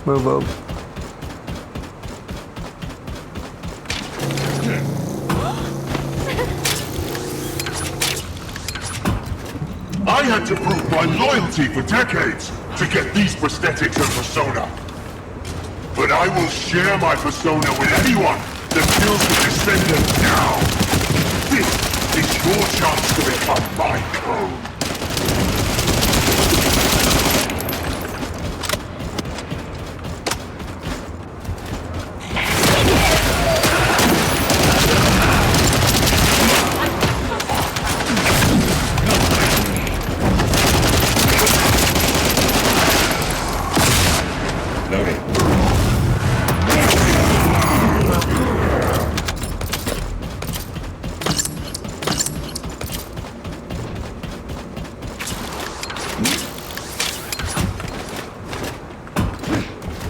Move up. I had to prove my loyalty for decades to get these prosthetics and persona. But I will share my persona with anyone that kills the Descendant now. This is your chance to become my clone.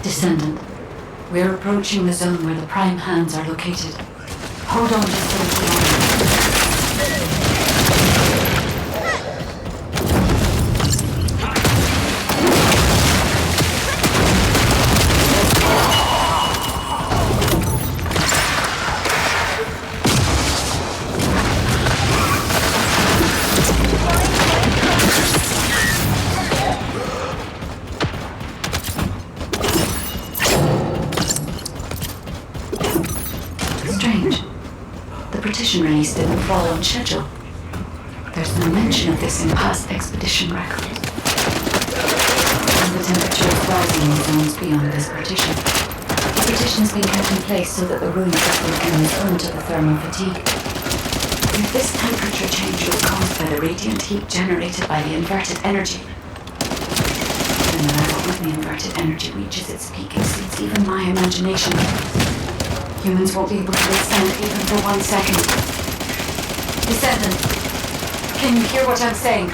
Descendant, we're approaching the zone where the Prime Hands are located. Hold on just a little longer. the partition release didn't fall on schedule. There's no mention of this in past expedition records. And the temperature is rising in zones beyond this partition. The partition has been kept in place so that the ruin system can respond to the thermal fatigue. If this temperature change was caused by the radiant heat generated by the inverted energy, then no matter when the inverted energy reaches its peak exceeds even my imagination. Humans won't be able to withstand it even for 1 second. Descendant, can you hear what I'm saying?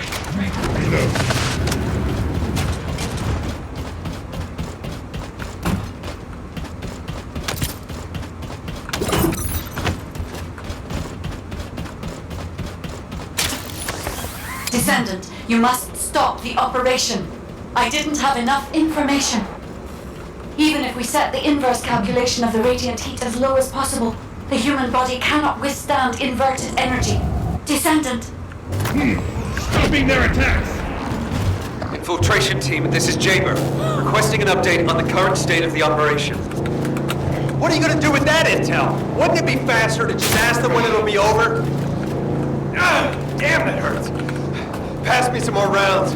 Descendant, you must stop the operation. I didn't have enough information. Even if we set the inverse calculation of the radiant heat as low as possible, the human body cannot withstand inverted energy. Descendant. Stopping their attacks! Infiltration team, this is Jaber. Requesting an update on the current state of the operation. What are you gonna do with that intel? Wouldn't it be faster to just ask them when it'll be over? Damn, that hurts. Pass me some more rounds.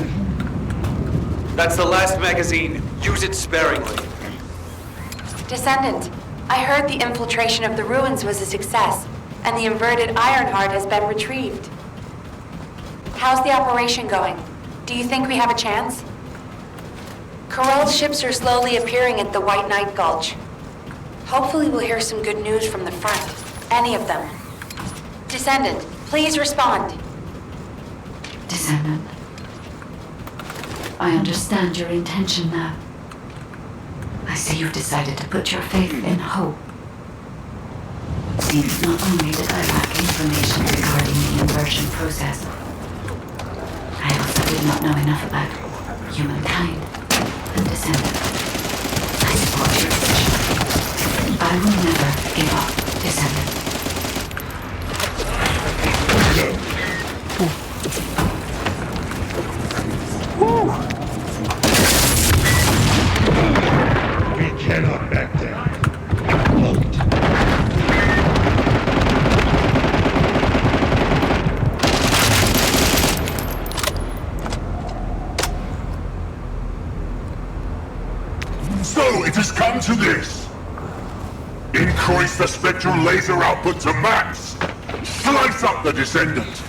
That's the last magazine. Use it sparingly. Descendant, I heard the infiltration of the ruins was a success, and the inverted Ironheart has been retrieved. How's the operation going? Do you think we have a chance? Corell's ships are slowly appearing at the White Knight Gulch. Hopefully we'll hear some good news from the front. Any of them. Descendant, please respond. Descendant, I understand your intention now. I see you've decided to put your faith in hope. Seems not only did I lack information regarding the inversion process, I also did not know enough about humankind and Descendant. I support your decision. I will never give up, Descendant. We cannot back down. So it has come to this. Increase the spectral laser output to max. Slice up the Descendant.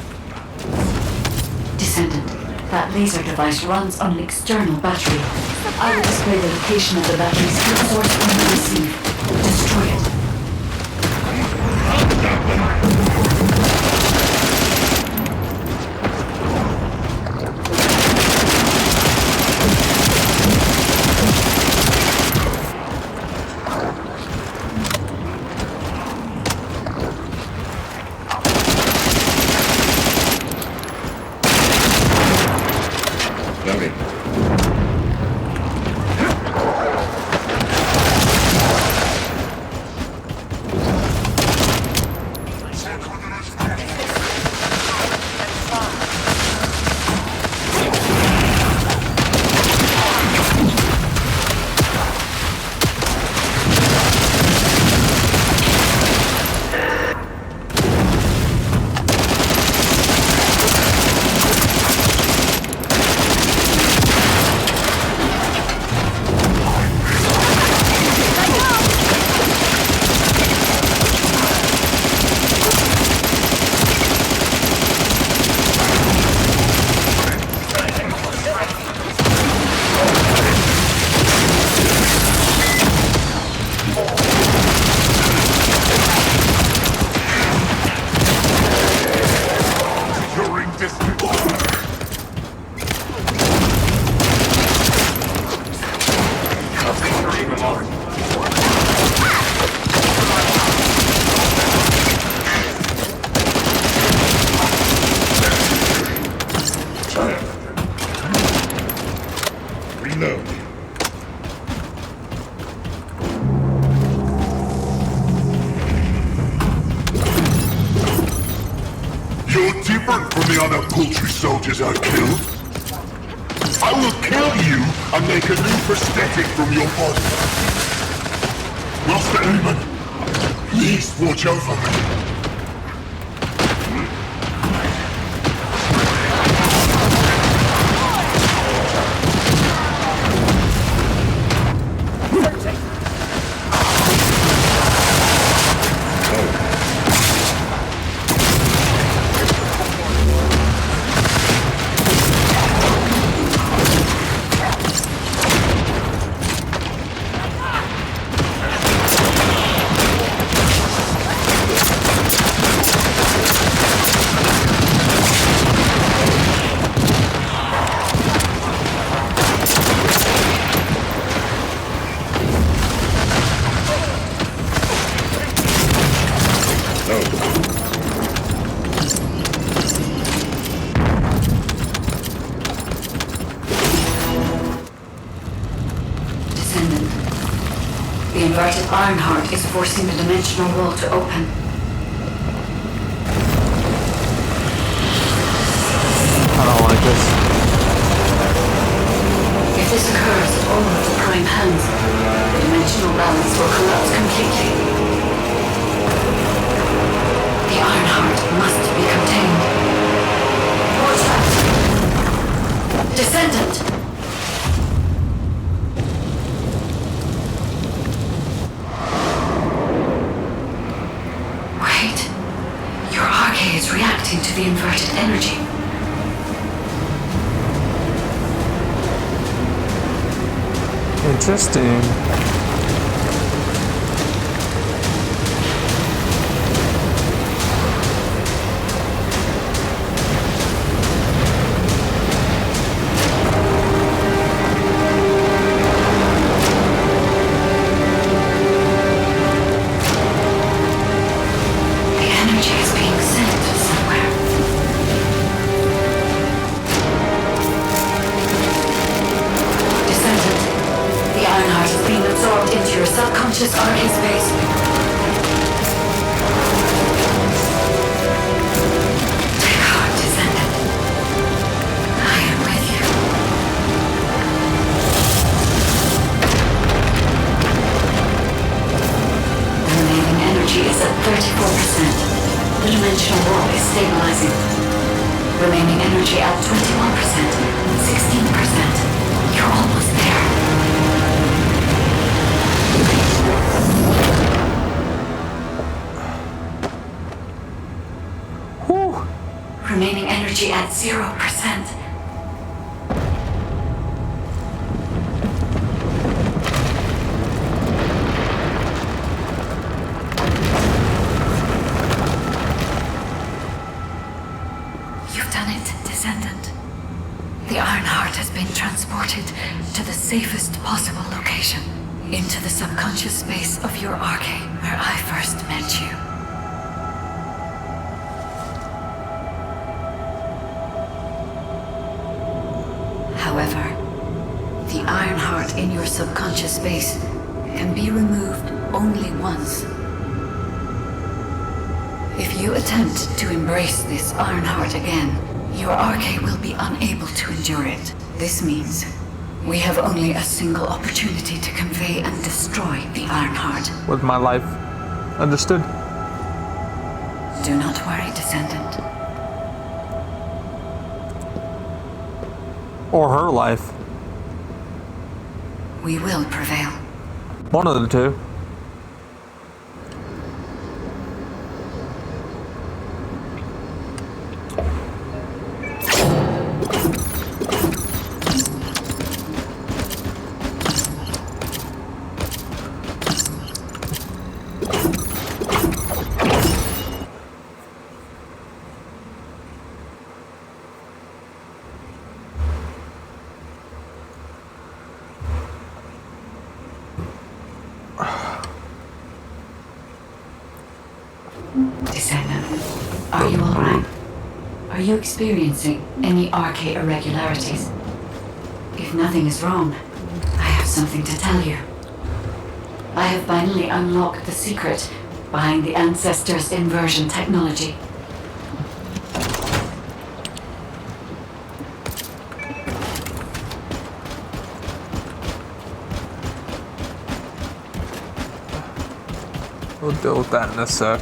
Descendant, that laser device runs on an external battery. I will display the location of the battery's heat source when you receive. Destroy it. different from the other paltry soldiers I killed. I will kill you and make a new prosthetic from your body. Master Aemon, please watch over me. Descendant. The inverted Ironheart is forcing the dimensional wall to open. I don't like this. If this occurs at all of the prime hands, the dimensional balance will collapse completely. The Ironheart must be contained. Watch out! Descendant! Wait. Your Arche is reacting to the inverted energy. Interesting. The energy is being sent somewhere. Descendant. The Ironheart is being absorbed into your subconscious Arche space. Take heart, Descendant. I am with you. The remaining energy is at 34%. The dimensional wall is stabilizing. Remaining energy at 21%, 16%. You're almost there. Whew. Remaining energy at 0%. You've done it, Descendant. The Ironheart has been transported to the safest possible location. Into the subconscious space of your Arche, where I first met you. However, the Ironheart in your subconscious space can be removed only once. If you attempt to embrace this Ironheart again, your Arche will be unable to endure it. This means we have only a single opportunity to convey and destroy the Ironheart. With my life. Understood. Do not worry, Descendant. Or her life. We will prevail. One of the two. Descendant, are you alright? Are you experiencing any Arche irregularities? If nothing is wrong, I have something to tell you. I have finally unlocked the secret behind the Ancestors' inversion technology. We'll deal with that in a sec.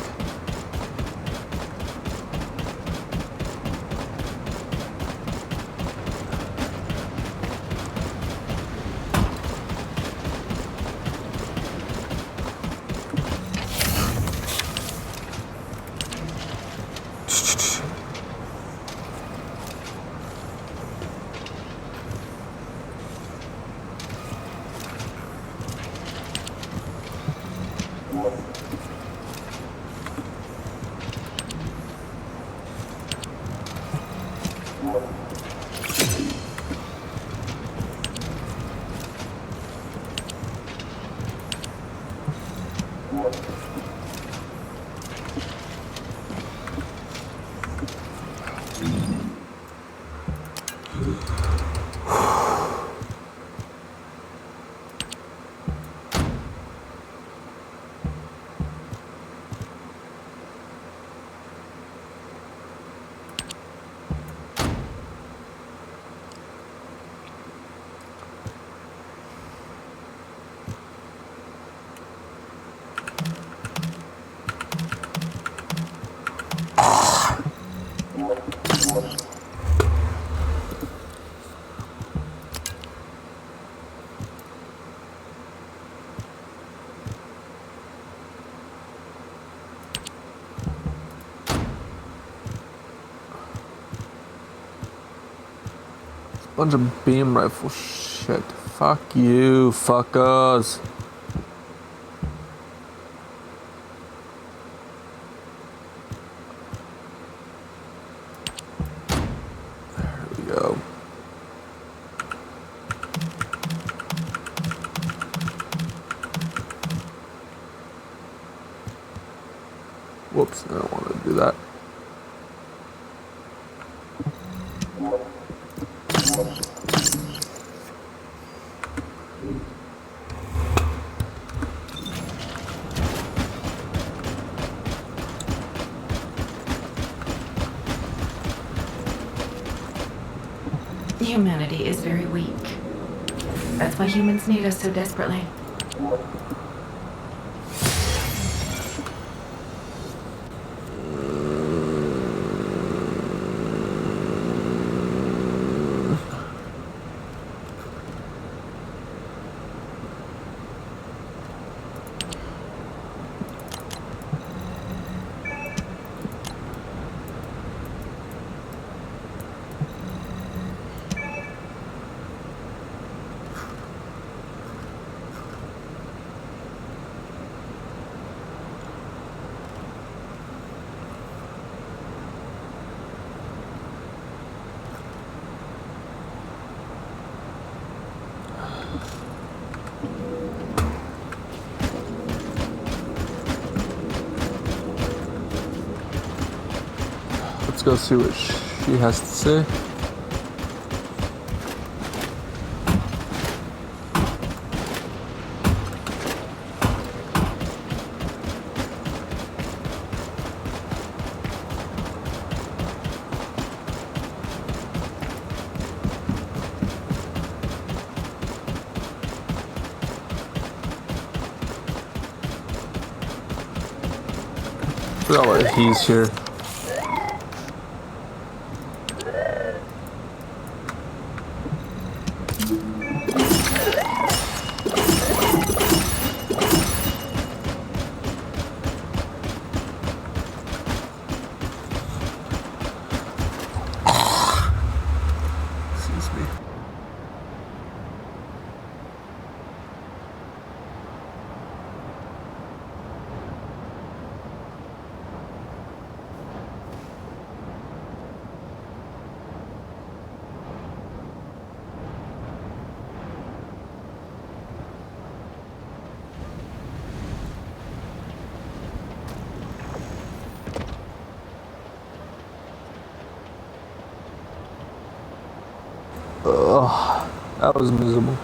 Bunch of beam rifle shit. Fuck you, fuckers. There we go. Whoops, I don't want to do that. Humanity is very weak. That's why humans need us so desperately. Let's go see what she has to say. Forgot why he's here. Ugh, that was miserable.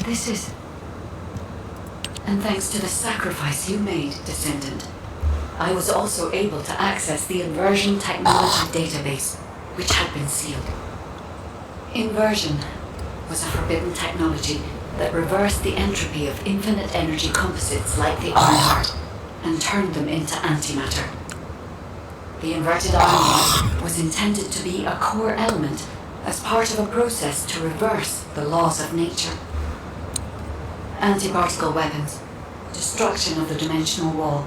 This is... And thanks to the sacrifice you made, Descendant, I was also able to access the Inversion Technology Database, which had been sealed. Inversion was a forbidden technology that reversed the entropy of infinite energy composites like the Ironheart and turned them into antimatter. The inverted Ironheart was intended to be a core element as part of a process to reverse the laws of nature. Anti-particle weapons, destruction of the dimensional wall,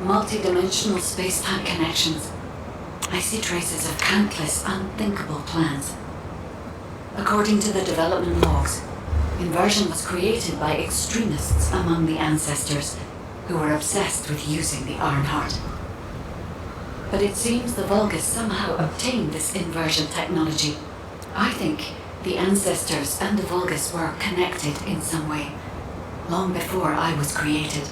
multi-dimensional space-time connections. I see traces of countless unthinkable plans. According to the development logs, Inversion was created by extremists among the ancestors who were obsessed with using the Ironheart. But it seems the Vulgus somehow obtained this inversion technology. I think the ancestors and the Vulgus were connected in some way, long before I was created.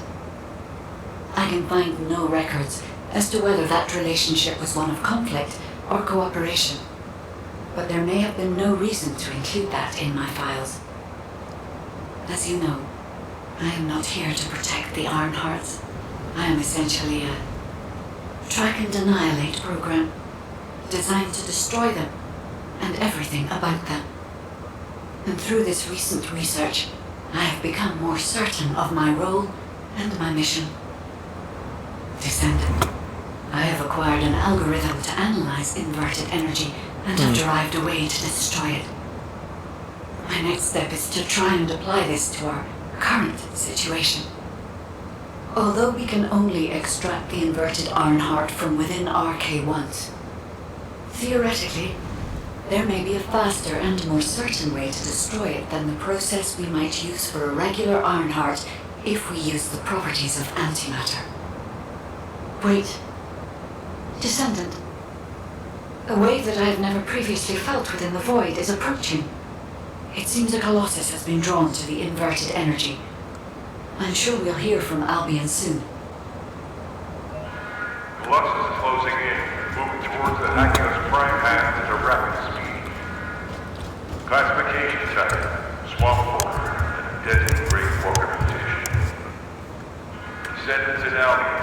I can find no records as to whether that relationship was one of conflict or cooperation, but there may have been no reason to include that in my files. As you know, I am not here to protect the Ironhearts. I am essentially a track and annihilate program, designed to destroy them and everything about them. And through this recent research, I have become more certain of my role and my mission. Descendant, I have acquired an algorithm to analyze inverted energy and have derived a way to destroy it. My next step is to try and apply this to our current situation. Although we can only extract the inverted Ironheart from within RK once, theoretically, There may be a faster and more certain way to destroy it than the process we might use for a regular Ironheart if we use the properties of antimatter. Wait. Descendant. A wave that I have never previously felt within the void is approaching. It seems a Colossus has been drawn to the inverted energy. I'm sure we'll hear from Albion soon. Colossus is closing in, moving towards the Hagios prime path at a rapid speed. Classification type, swamp walker, deadly great organization. Descendants in Albion,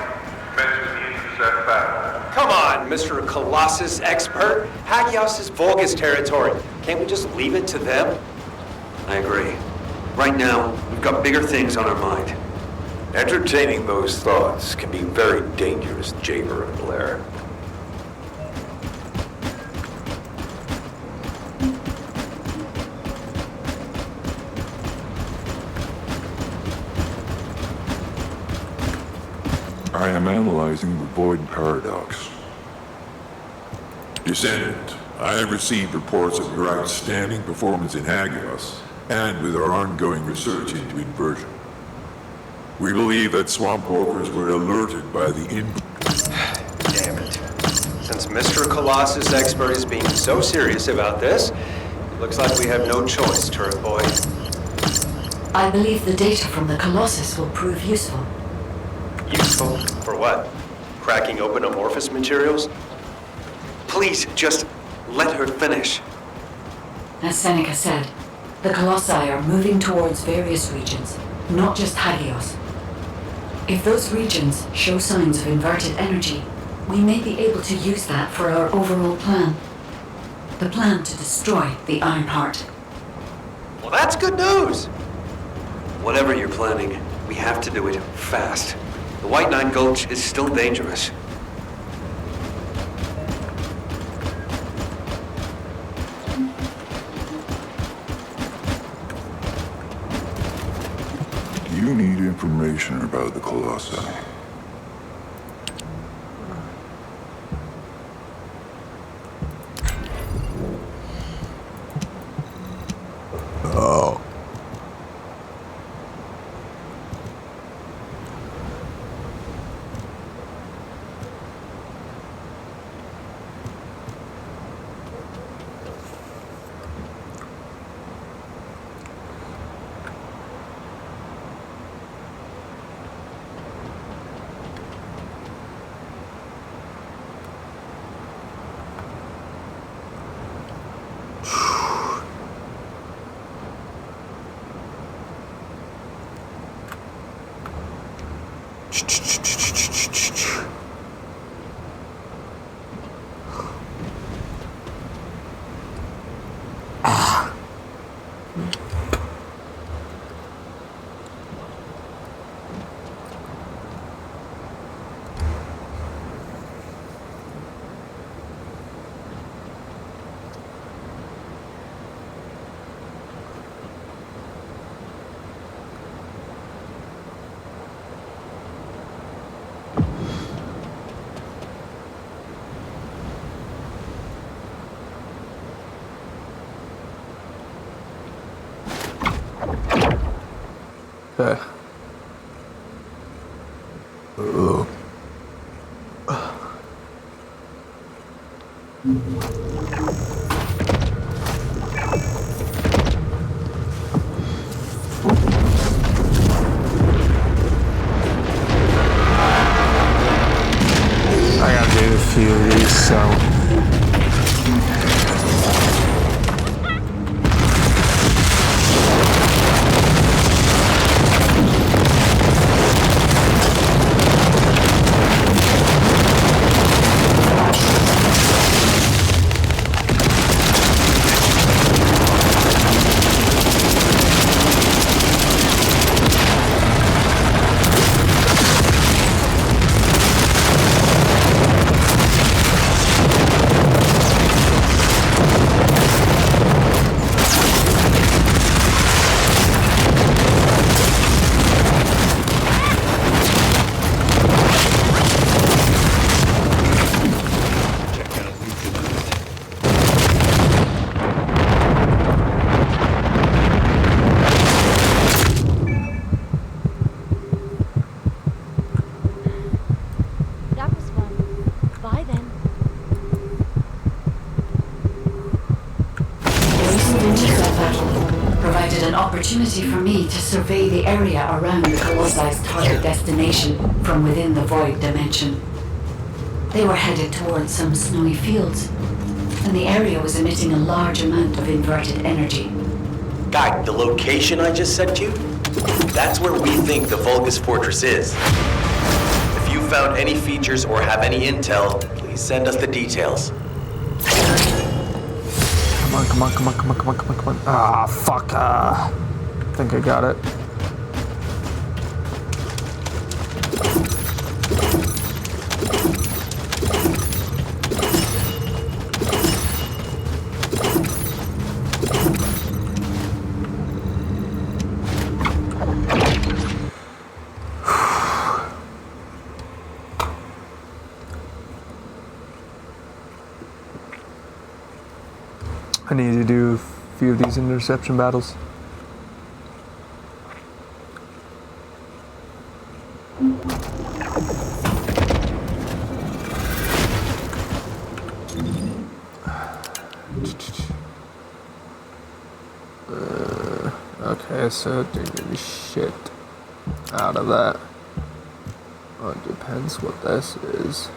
commence with the intercept battle. Come on, Mr. Colossus expert. Hagios is Vulgus territory. Can't we just leave it to them? I agree. Right now, we've got bigger things on our mind. Entertaining those thoughts can be very dangerous, Jaber and Blair. I am analyzing the Void Paradox. Descendant, I have received reports of your outstanding performance in Hagios, and with our ongoing research into inversion. We believe that swamp walkers were alerted by the Damn it. Since Mr. Colossus expert is being so serious about this, it looks like we have no choice, turret boy. I believe the data from the Colossus will prove useful. Useful? For what? Cracking open amorphous materials? Please, just let her finish. As Seneca said, the Colossi are moving towards various regions, not just Hagios. If those regions show signs of inverted energy, we may be able to use that for our overall plan. The plan to destroy the Ironheart. Well, that's good news! Whatever you're planning, we have to do it fast. The White Nine Gulch is still dangerous. You need information about the Colossi. Oh. Okay. I gotta do a few of these, so... opportunity for me to survey the area around the Colossus target destination from within the Void Dimension. They were headed towards some snowy fields, and the area was emitting a large amount of inverted energy. Guy, the location I just sent you? That's where we think the Vulgus Fortress is. If you found any features or have any intel, please send us the details. Come on. Ah, fuck. I think I got it. I need to do a few of these interception battles. Okay, so digging shit out of that. Well, it depends what this is.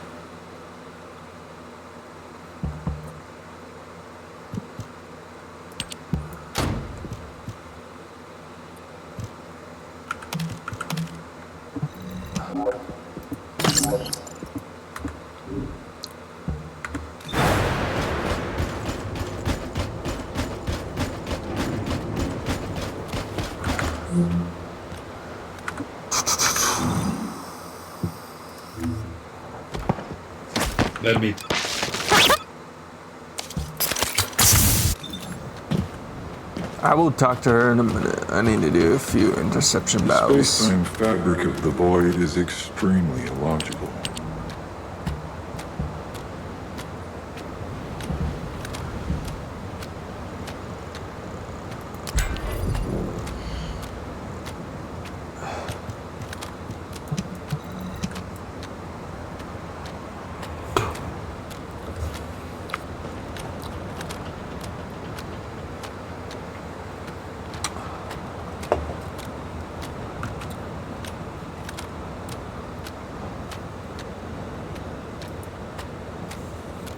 Let me. I will talk to her in a minute. I need to do a few interception battles. The space-time fabric of the Void is extremely illogical.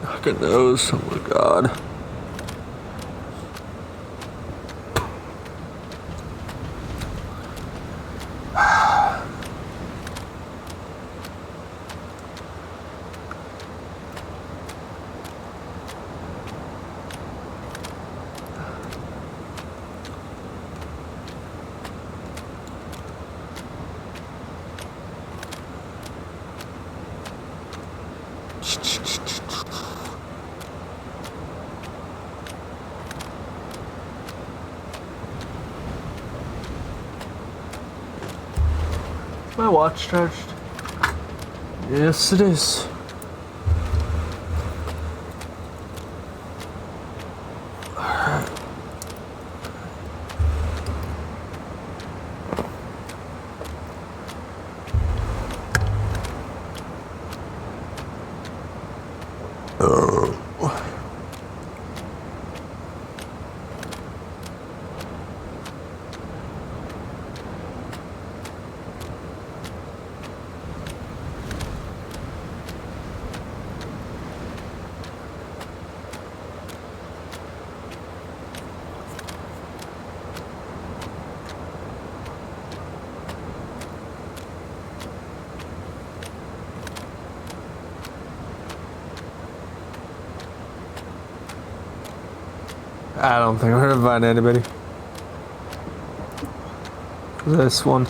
Look at those, oh my god. My watch charged? Yes, it is. I don't think we're gonna find anybody. This one.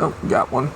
Oh, got one.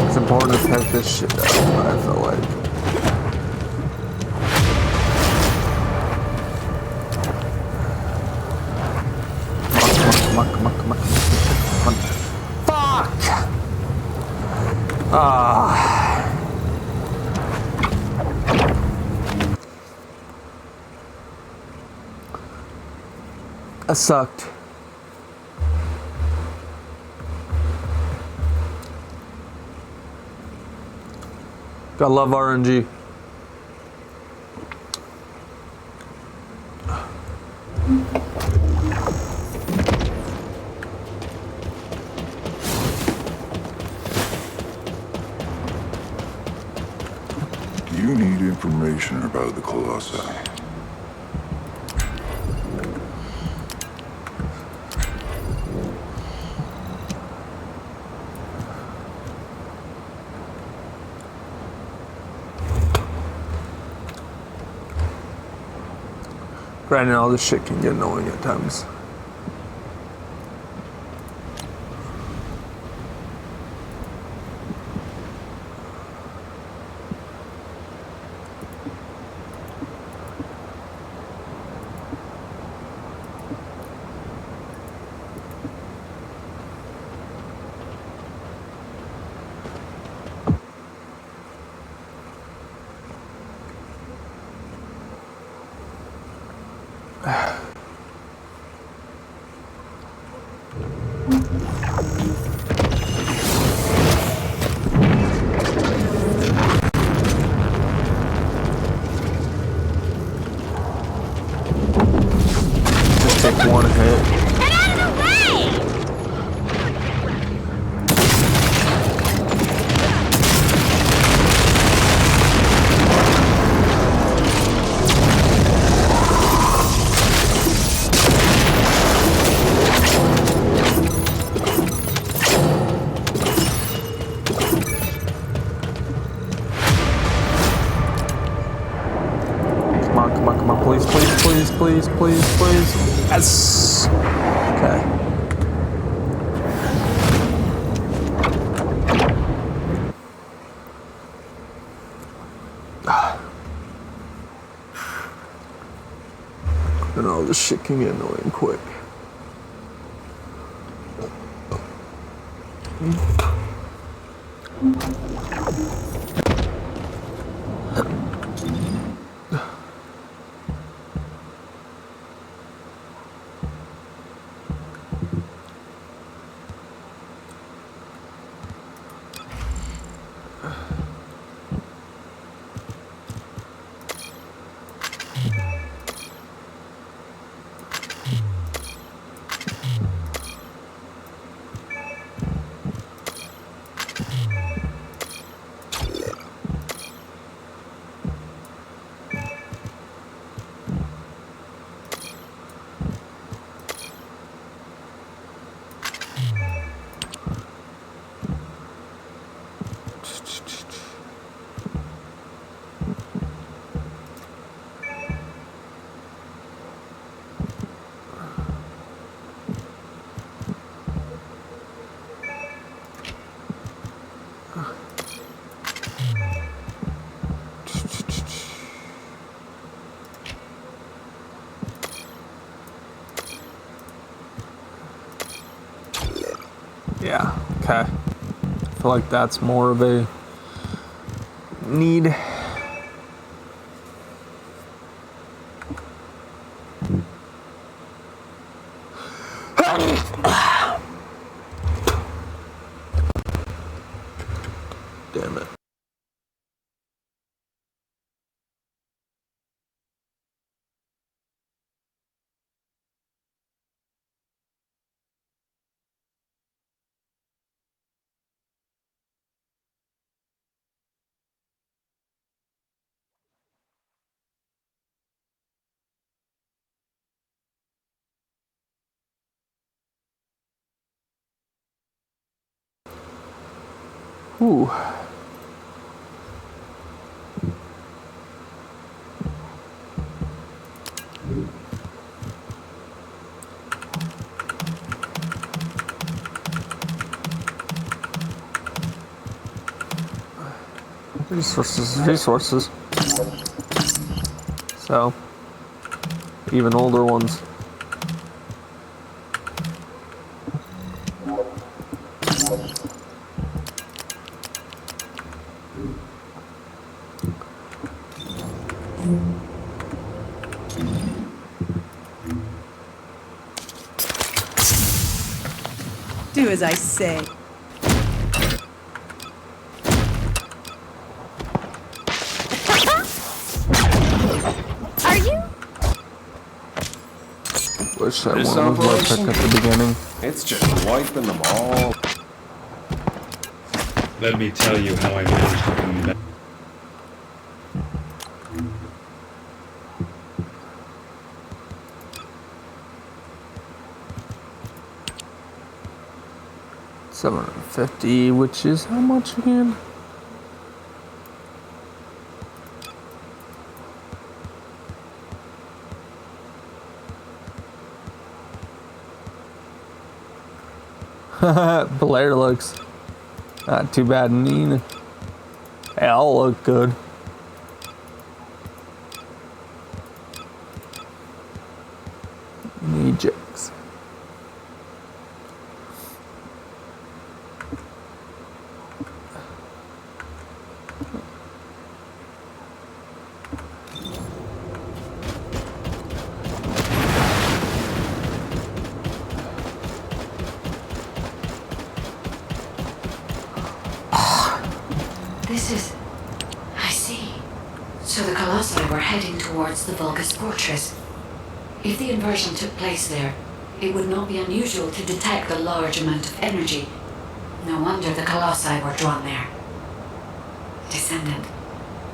It's important to tech this shit out, I feel like. Come on. Fuck! That sucked. Gotta love RNG. Do you need information about the Colossi? Granted, all this shit can get annoying at times. Just take one hit. Come on, please. Yes! Okay. And all this shit can get annoying quick. Yeah, okay. I feel like that's more of a need. Damn it. Ooh. Resources. So, even older ones. Do as I say. Are you? Wish that one was more pick at the beginning. It's just wiping them all. Let me tell you how I managed to come back. $750, which is how much again? Blair looks not too bad, Nina. They all look good. Ejects. This is... I see. So the Colossi were heading towards the Vulgus Fortress. If the inversion took place there, it would not be unusual to detect a large amount of energy. No wonder the Colossi were drawn there. Descendant,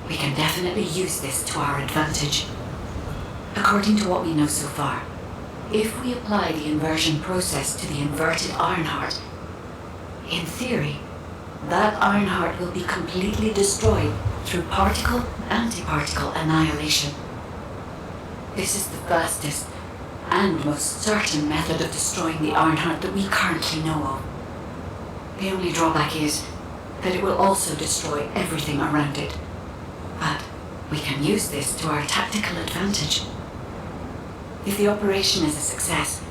we can definitely use this to our advantage. According to what we know so far, if we apply the inversion process to the inverted Ironheart, in theory, that Ironheart will be completely destroyed through particle-antiparticle annihilation. This is the fastest and most certain method of destroying the Ironheart that we currently know of. The only drawback is that it will also destroy everything around it. But we can use this to our tactical advantage. If the operation is a success,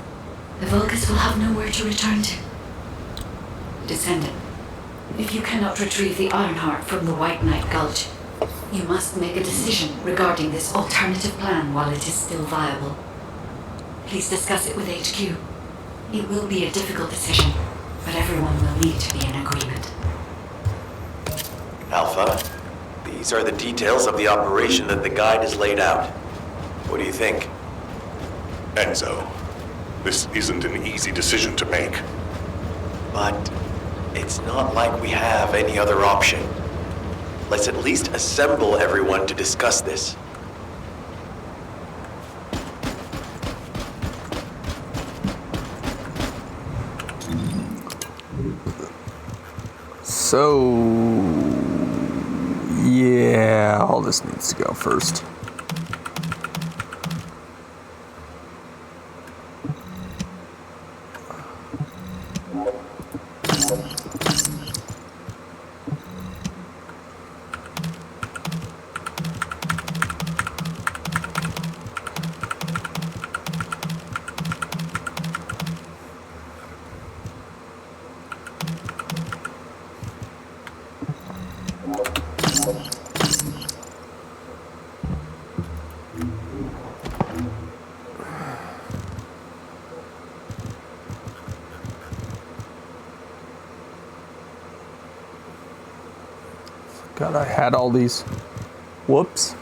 the Vulgus will have nowhere to return to. Descendant, if you cannot retrieve the Ironheart from the White Knight Gulch, you must make a decision regarding this alternative plan while it is still viable. Please discuss it with HQ. It will be a difficult decision, but everyone will need to be in agreement. Alpha, these are the details of the operation that the guide has laid out. What do you think? Enzo, this isn't an easy decision to make. But it's not like we have any other option. Let's at least assemble everyone to discuss this. So, yeah, all this needs to go first. God, I had all these. Whoops.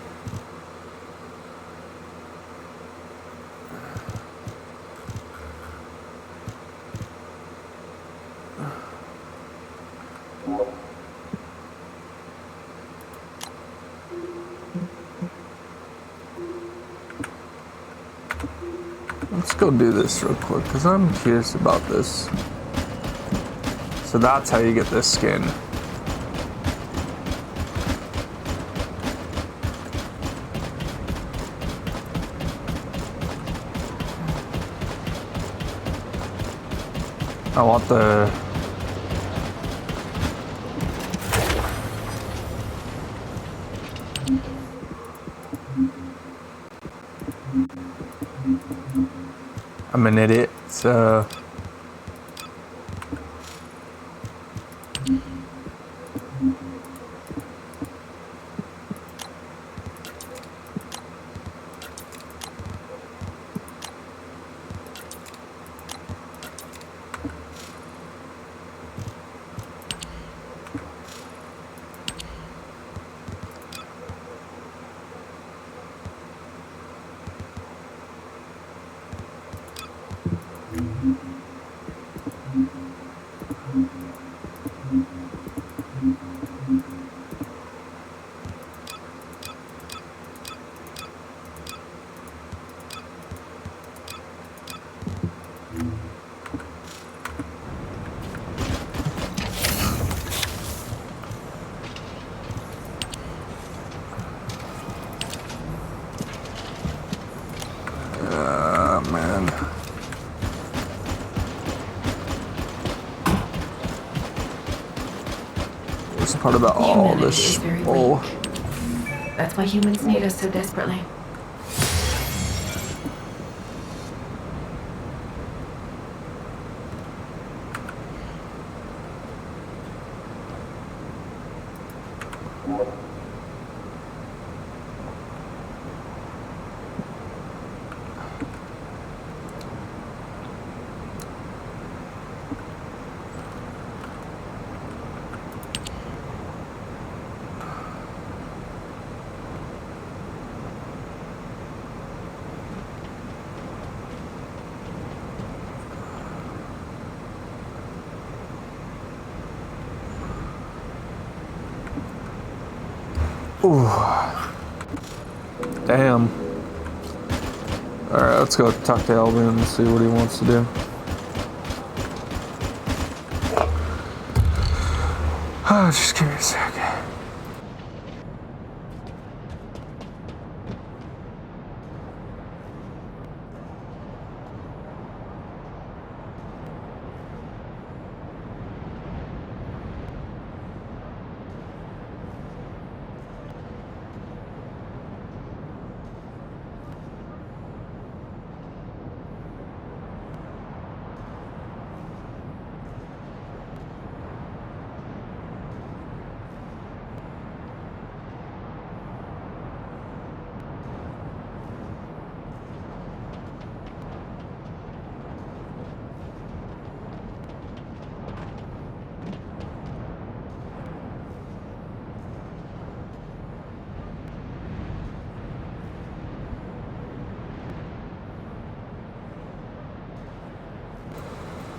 Let's go do this real quick, because I'm curious about this. So that's how you get this skin. I want the... I'm an idiot, so... Man. What's the part about all this? Oh. That's why humans need us so desperately. Ooh. Damn. Alright, let's go talk to Albion and see what he wants to do. Just give me a sec.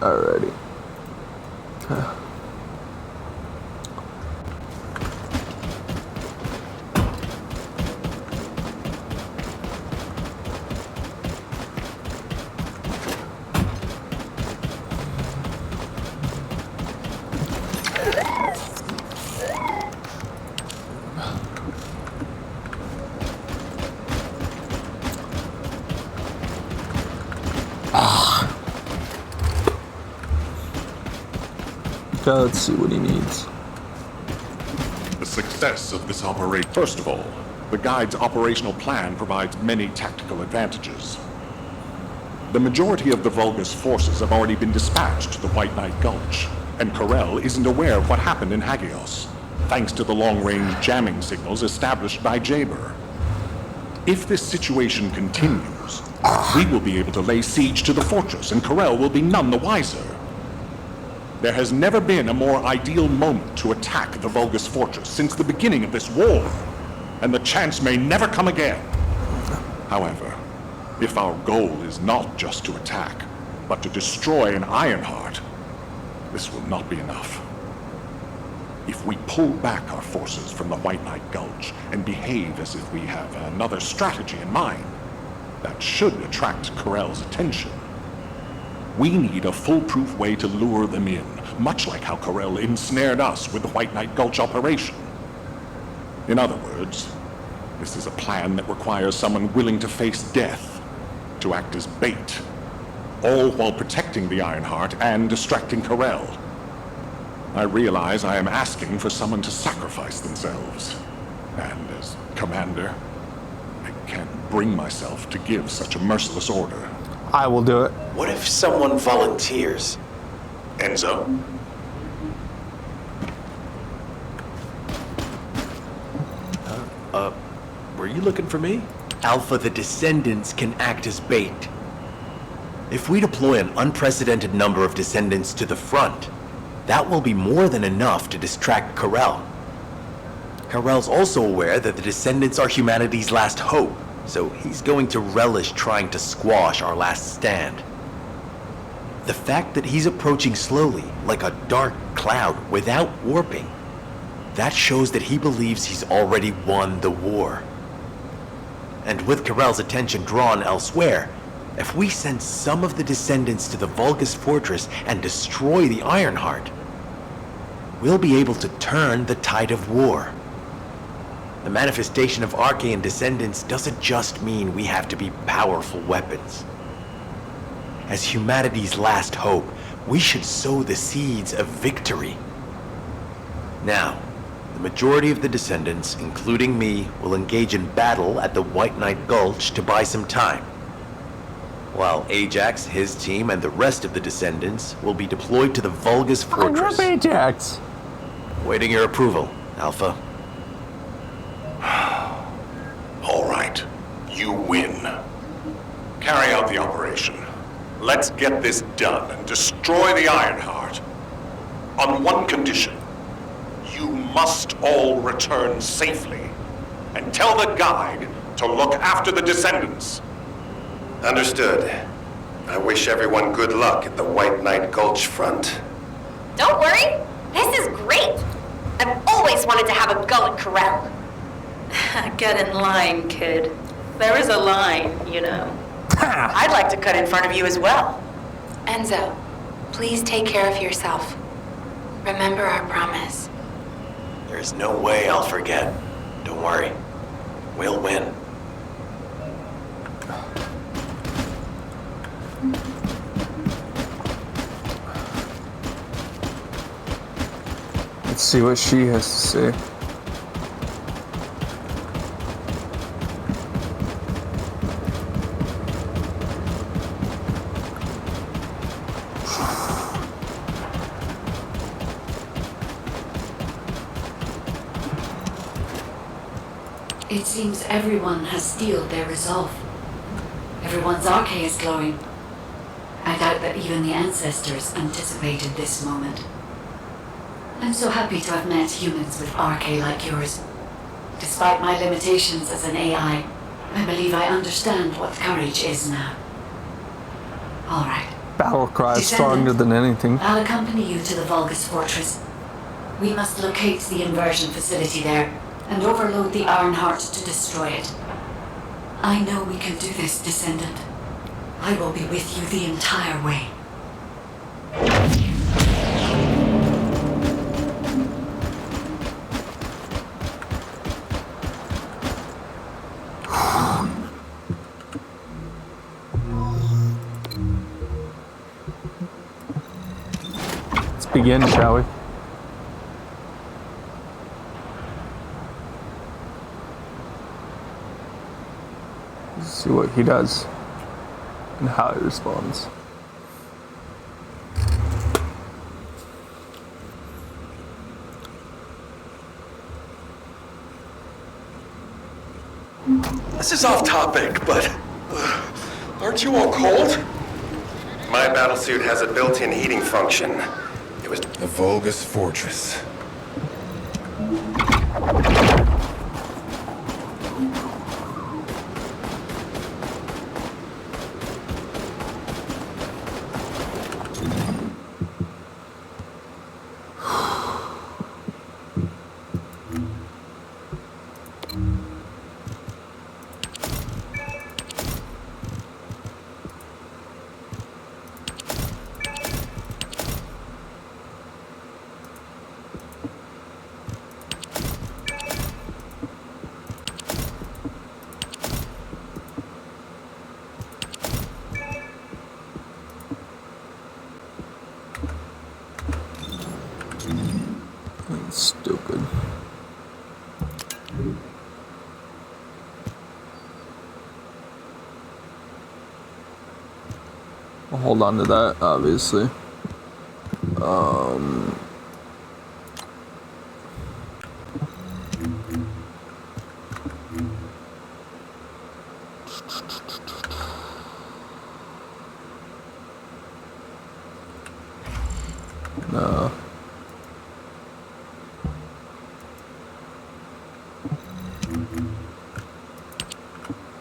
Alrighty. Let's see what he needs. The success of this operation. First of all, the Guide's operational plan provides many tactical advantages. The majority of the Vulgus forces have already been dispatched to the White Knight Gulch, and Corel isn't aware of what happened in Hagios, thanks to the long-range jamming signals established by Jaber. If this situation continues, we will be able to lay siege to the fortress, and Corel will be none the wiser. There has never been a more ideal moment to attack the Vulgus fortress since the beginning of this war, and the chance may never come again. However, if our goal is not just to attack, but to destroy an Ironheart, this will not be enough. If we pull back our forces from the White Knight Gulch and behave as if we have another strategy in mind, that should attract Corel's attention. We need a foolproof way to lure them in, much like how Corel ensnared us with the White Knight Gulch operation. In other words, this is a plan that requires someone willing to face death, to act as bait, all while protecting the Ironheart and distracting Karel. I realize I am asking for someone to sacrifice themselves. And as commander, I can't bring myself to give such a merciless order. I will do it. What if someone volunteers? Enzo? Were you looking for me? Alpha, the Descendants can act as bait. If we deploy an unprecedented number of Descendants to the front, that will be more than enough to distract Karel. Karel's also aware that the Descendants are humanity's last hope, so he's going to relish trying to squash our last stand. The fact that he's approaching slowly, like a dark cloud without warping, that shows that he believes he's already won the war. And with Karel's attention drawn elsewhere, if we send some of the Descendants to the Vulgus Fortress and destroy the Ironheart, we'll be able to turn the tide of war. The manifestation of Archaean Descendants doesn't just mean we have to be powerful weapons. As humanity's last hope, we should sow the seeds of victory. Now, the majority of the Descendants, including me, will engage in battle at the White Knight Gulch to buy some time. While Ajax, his team, and the rest of the Descendants will be deployed to the Vulgus Fortress. I love Ajax. Waiting your approval, Alpha. All right. You win. Carry out the operation. Let's get this done and destroy the Ironheart. On one condition. You must all return safely. And tell the guide to look after the Descendants. Understood. I wish everyone good luck at the White Knight Gulch front. Don't worry, this is great. I've always wanted to have a go at Karel. Get in line, kid. There is a line, you know. I'd like to cut in front of you as well. Enzo, please take care of yourself. Remember our promise. There's no way I'll forget. Don't worry. We'll win. Let's see what she has to say. It seems everyone has steeled their resolve. Everyone's arche is glowing. I doubt that even the ancestors anticipated this moment. I'm so happy to have met humans with arche like yours. Despite my limitations as an AI, I believe I understand what courage is now. All right. Battle cry is stronger than anything. I'll accompany you to the Vulgus Fortress. We must locate the inversion facility there and overload the Ironheart to destroy it. I know we can do this, Descendant. I will be with you the entire way. Let's begin, shall we? See what he does and how he responds. This is off topic, but aren't you all cold? My battlesuit has a built-in heating function. It was the Vulgus Fortress. I'll hold on to that, obviously. No.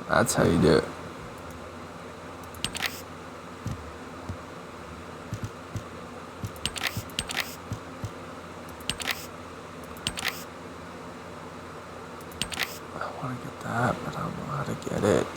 That's how you do it. I want to get that, but I don't know how to get it.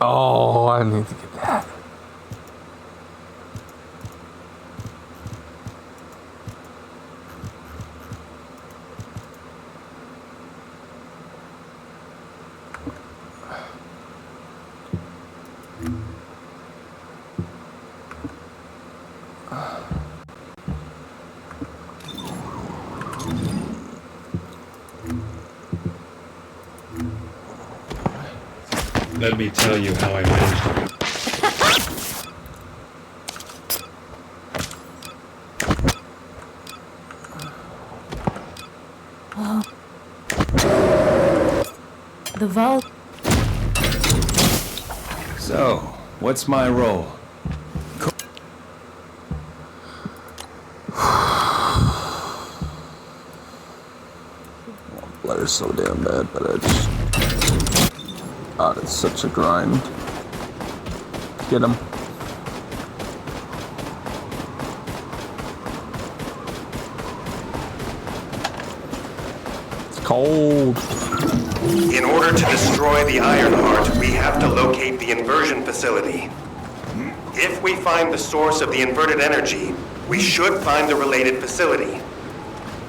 Oh, I need to get that. Let me tell you how I managed to. The vault. So, what's my role? Blood is so damn bad, but I just... God, it's such a grind. Get him. It's cold. In order to destroy the Ironheart, we have to locate the inversion facility. If we find the source of the inverted energy, we should find the related facility.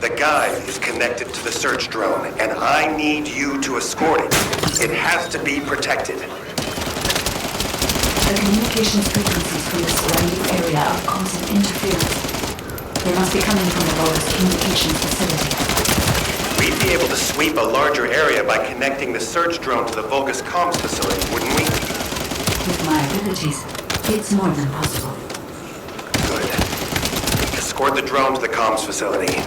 The guide is connected to the search drone, and I need you to escort it. It has to be protected. The communications frequencies from the surrounding area are causing interference. They must be coming from the Vulgus communications facility. We'd be able to sweep a larger area by connecting the search drone to the Vulgus comms facility, wouldn't we? With my abilities, it's more than possible. Good. Escort the drone to the comms facility.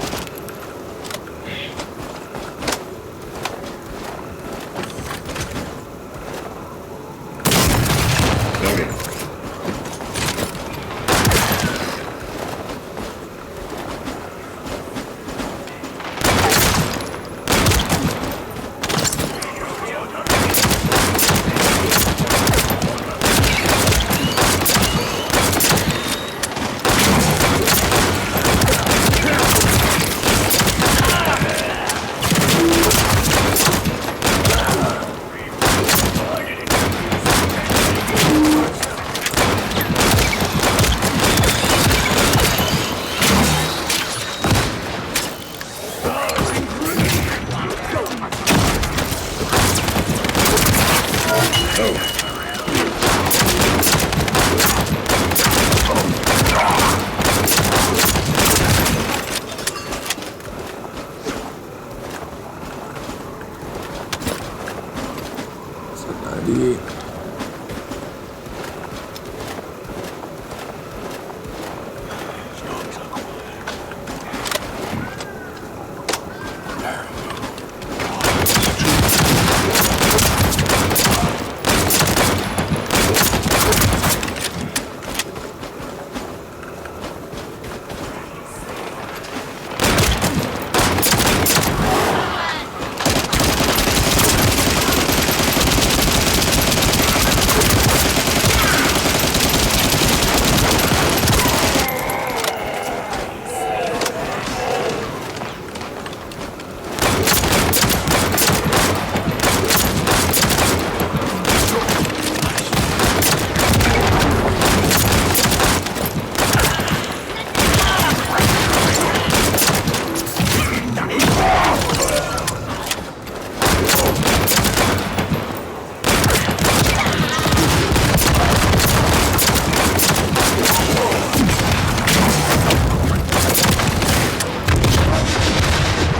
D8.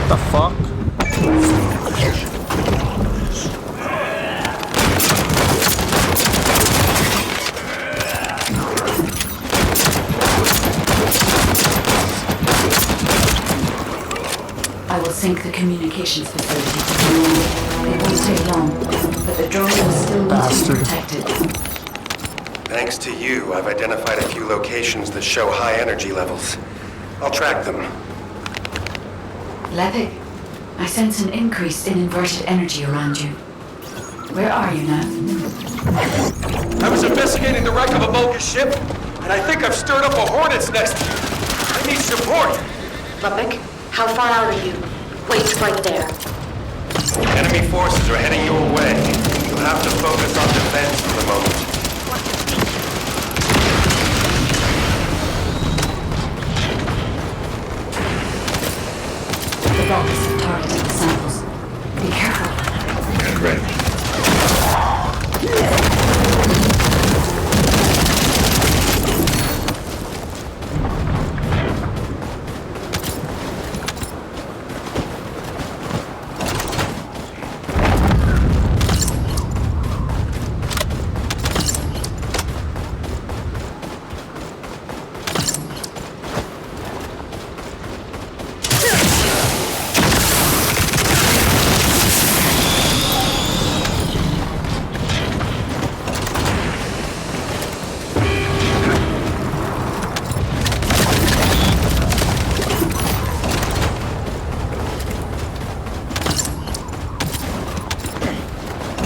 The fuck? I will sink the communications facility. It won't take long, but the drone will still need to be protected. Thanks to you, I've identified a few locations that show high energy levels. I'll track them. Levick, I sense an increase in inverted energy around you. Where are you now? I was investigating the wreck of a bogus ship, and I think I've stirred up a hornet's nest. I need support. Levick, how far out are you? Wait right there. Enemy forces are heading your way. You'll have to focus on defense for the moment. The Vulgus have targeted the samples. Be careful. Get ready.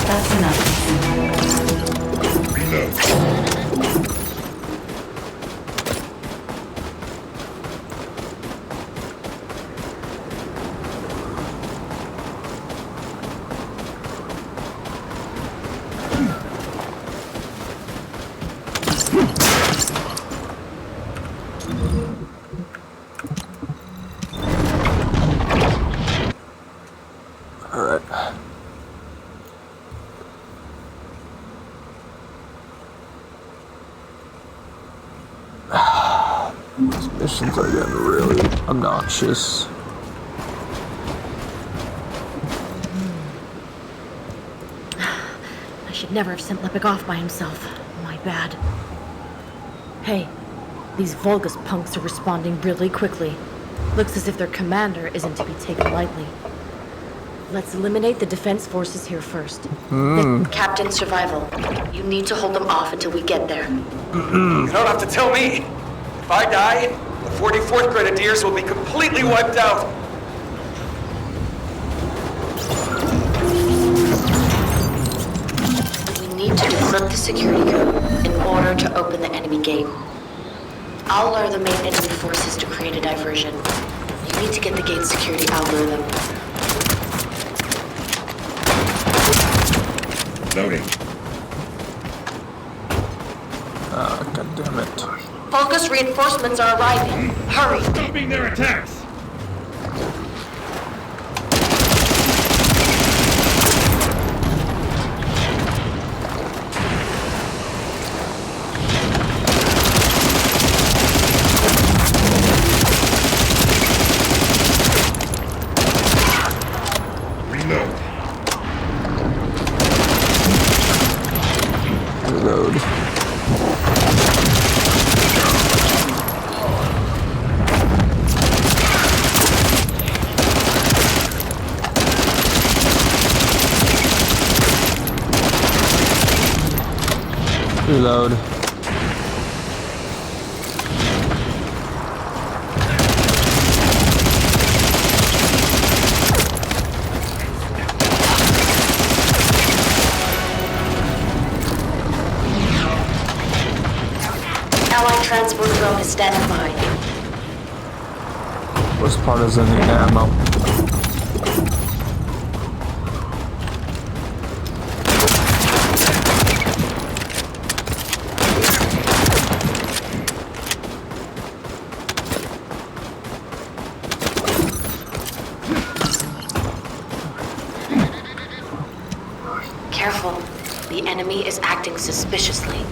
That's enough. All right. These missions are getting really obnoxious. I should never have sent Lepic off by himself. My bad. Hey, these Vulgus punks are responding really quickly. Looks as if their commander isn't to be taken lightly. Let's eliminate the defense forces here first. Captain Survival, you need to hold them off until we get there. You don't have to tell me. If I die, the 44th Grenadiers will be completely wiped out. We need to decrypt the security code in order to open the enemy gate. I'll lure the main enemy forces to create a diversion. You need to get the gate's security algorithm. Loading. Ah, God damn it. Vulgus reinforcements are arriving. Hurry! Stopping their attacks! Reload. Reload. Reload. Allied transport drone is standing by. Worst part is I need ammo. Careful. The enemy is acting suspiciously.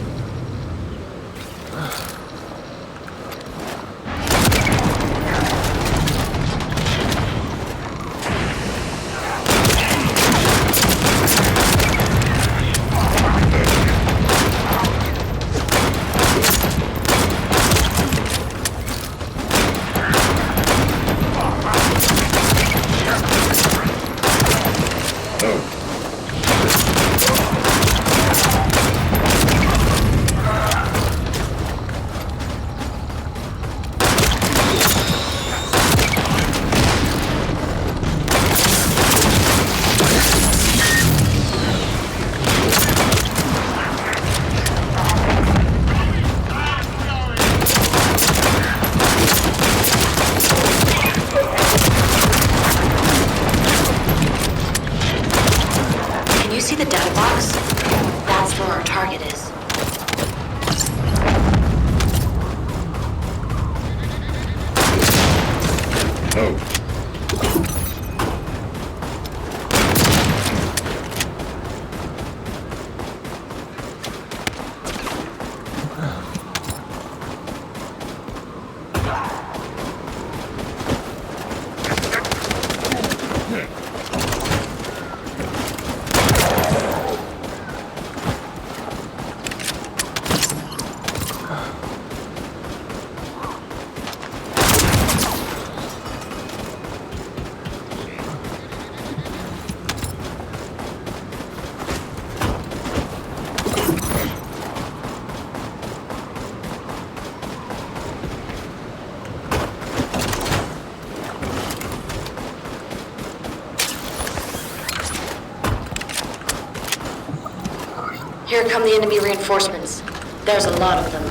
Here come the enemy reinforcements. There's a lot of them.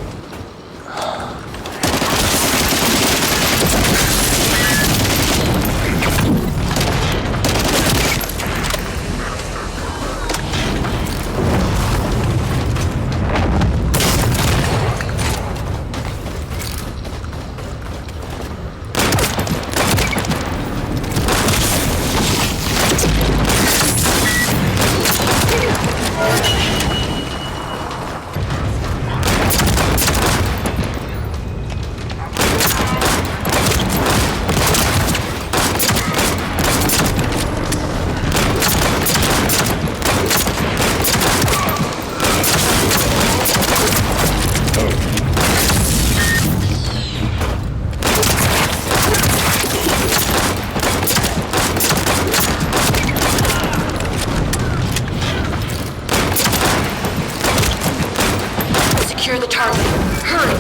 Secure the target. Hurry!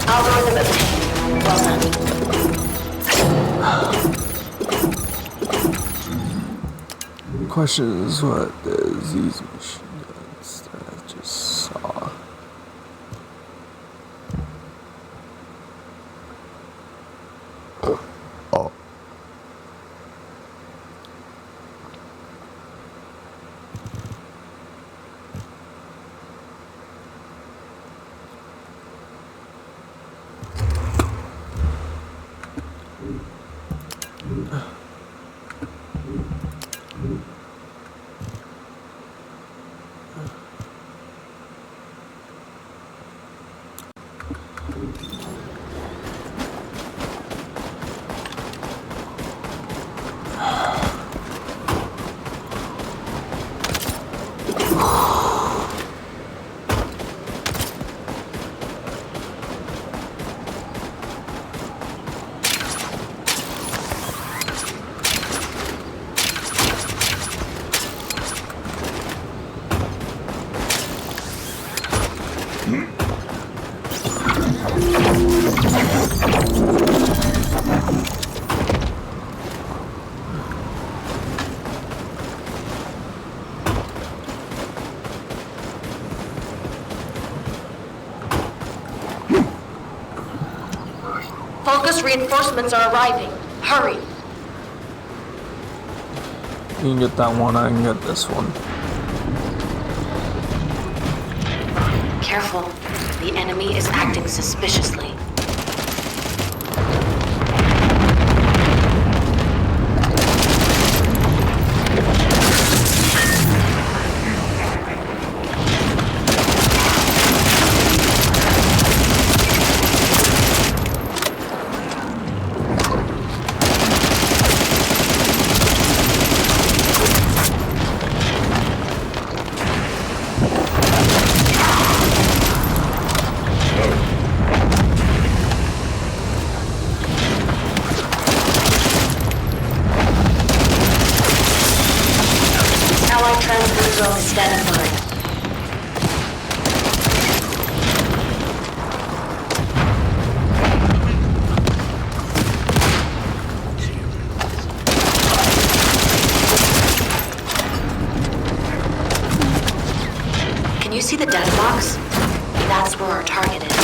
Algorithm obtained. Well done. The question is, what does these machine guns that I just saw? Oh. Vulgus reinforcements are arriving. Hurry. You can get that one, I can get this one. Careful. The enemy is acting suspiciously. Can you see the data box? That's where our target is.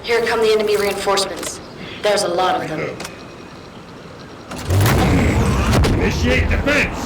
Here come the enemy reinforcements. There's a lot of them. Initiate defense!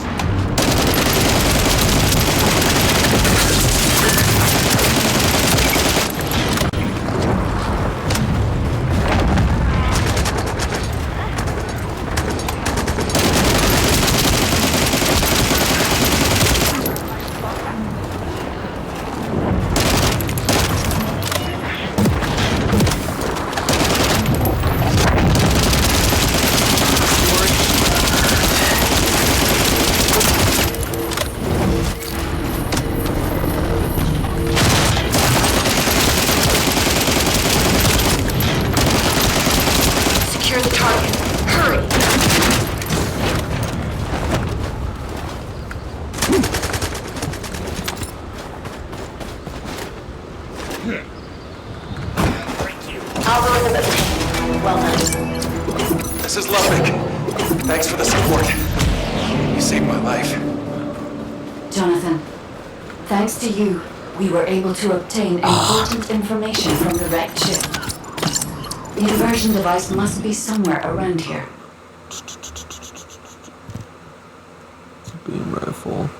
This is Ludwig. Thanks for the support. You saved my life. Jonathan, thanks to you, we were able to obtain important information from the wrecked ship. The diversion device must be somewhere around here. Beam rifle.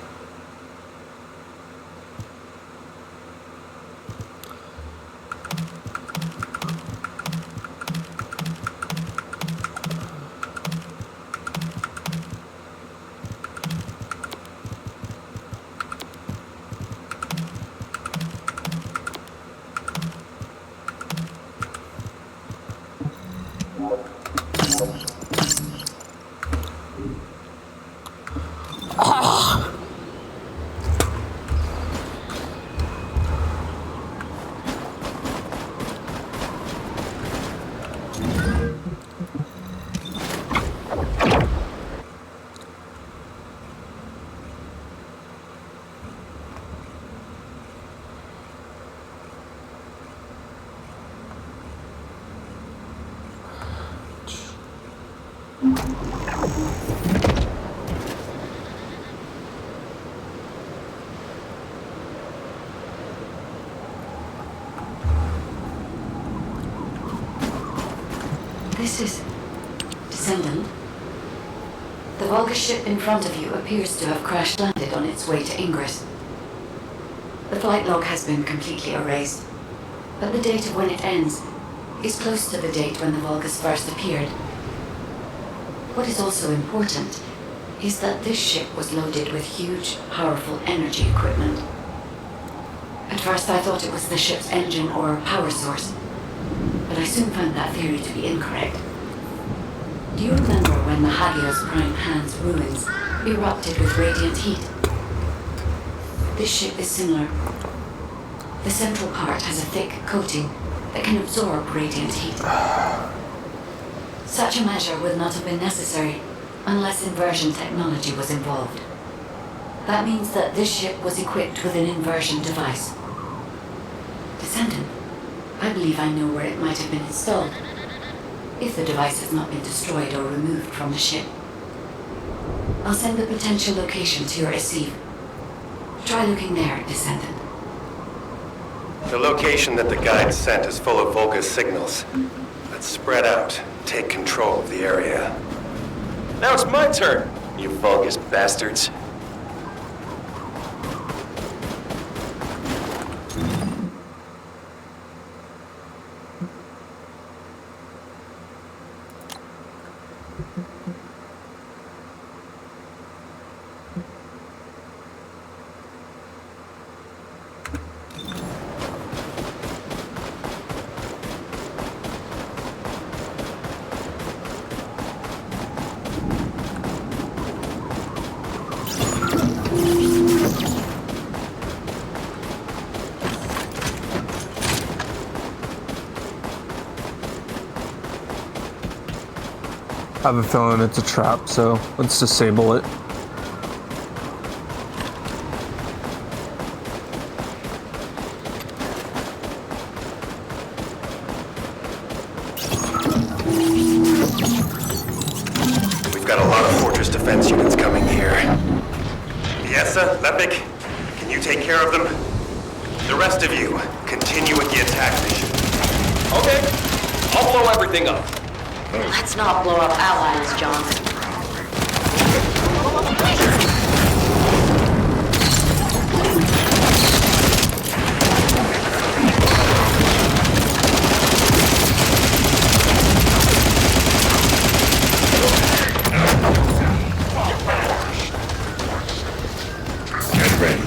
This is Descendant. The Vulgus ship in front of you appears to have crash-landed on its way to Ingress. The flight log has been completely erased, but the date of when it ends is close to the date when the Vulgus first appeared. What is also important is that this ship was loaded with huge, powerful energy equipment. At first I thought it was the ship's engine or power source, but I soon found that theory to be incorrect. Do you remember when the Hagios Prime Hand's ruins erupted with radiant heat? This ship is similar. The central part has a thick coating that can absorb radiant heat. Such a measure would not have been necessary unless inversion technology was involved. That means that this ship was equipped with an inversion device. Descendant, I believe I know where it might have been installed, if the device has not been destroyed or removed from the ship. I'll send the potential location to your receive. Try looking there, Descendant. The location that the guide sent is full of Volga signals. Let's spread out, take control of the area. Now it's my turn, you Vulgus bastards. I have a feeling it's a trap, so let's disable it. We've got a lot of fortress defense units coming here. Yessa, Lepik, can you take care of them? The rest of you, continue with the attack mission. Okay, I'll blow everything up. Let's not blow up allies, John. Get ready.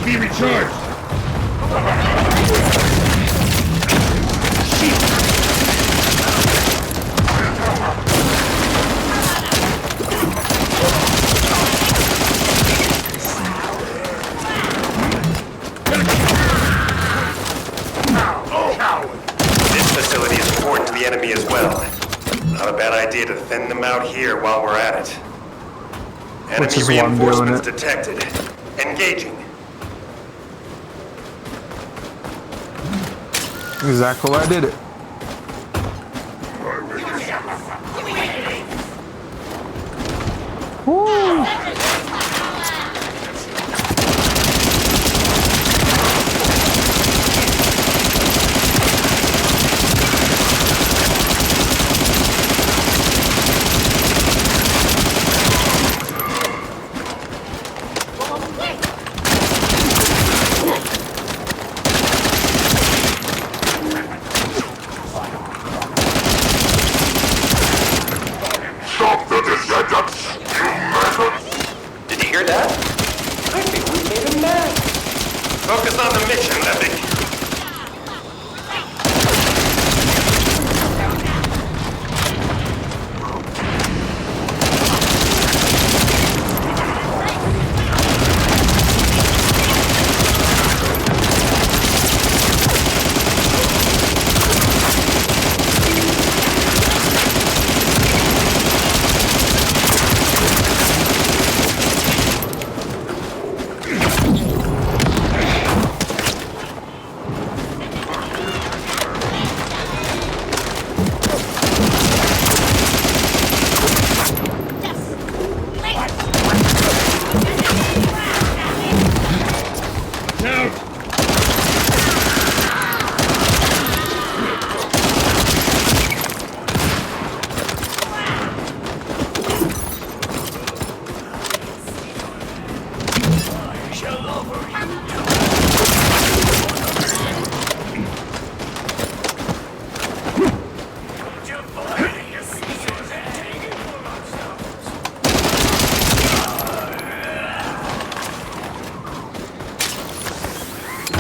Be recharged. This facility is important to the enemy as well. Not a bad idea to thin them out here while we're at it. Which Enemy is why I'm doing reinforcements it. detected. Engaging. Exactly why I did it. Woo! Stop the descendants, you madmen! Did you hear that? I think we made him mad. Focus on the mission, Epic.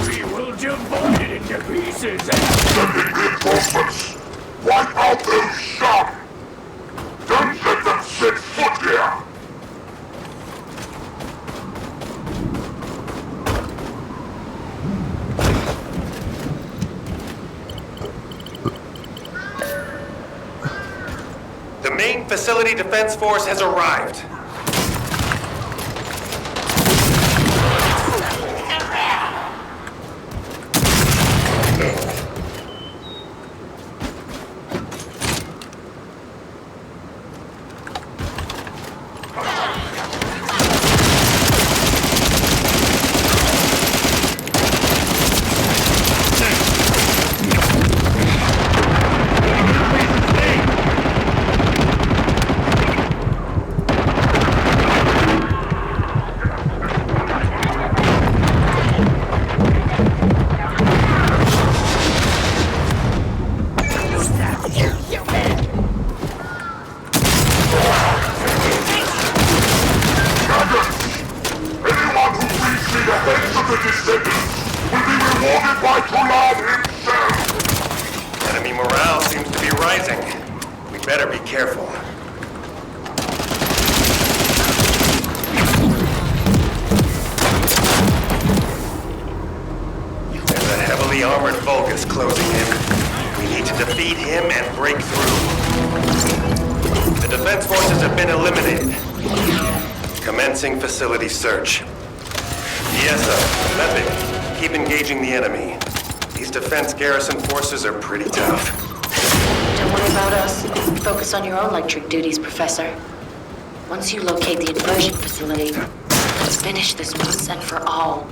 We will divide it into pieces and... reinforcements! Wipe out those scum! Don't let them set foot here! The main facility defense force has arrived. Enemy morale seems to be rising. We better be careful. There's a heavily armored Vulgus closing in. We need to defeat him and break through. The defense forces have been eliminated. Commencing facility search. Yesa, Lepic, keep engaging the enemy. These defense garrison forces are pretty tough. Don't worry about us. Focus on your own electric duties, Professor. Once you locate the inversion facility, let's finish this once and for all.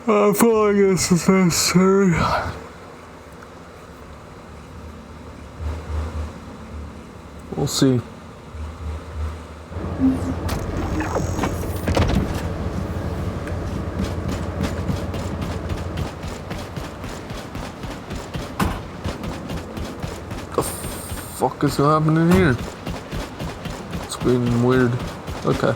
I feel like this is necessary. We'll see. The fuck is happening here? It's being weird. Okay.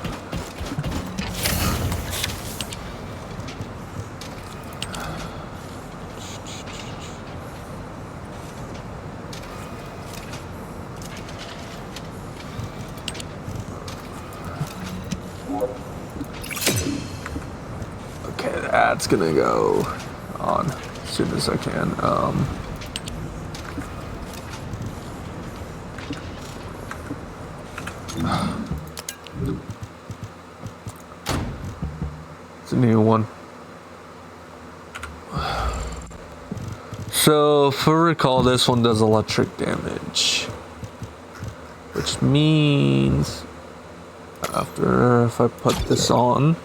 That's gonna go on as soon as I can. It's a new one. So, if I recall, this one does electric damage, which means after if I put this on.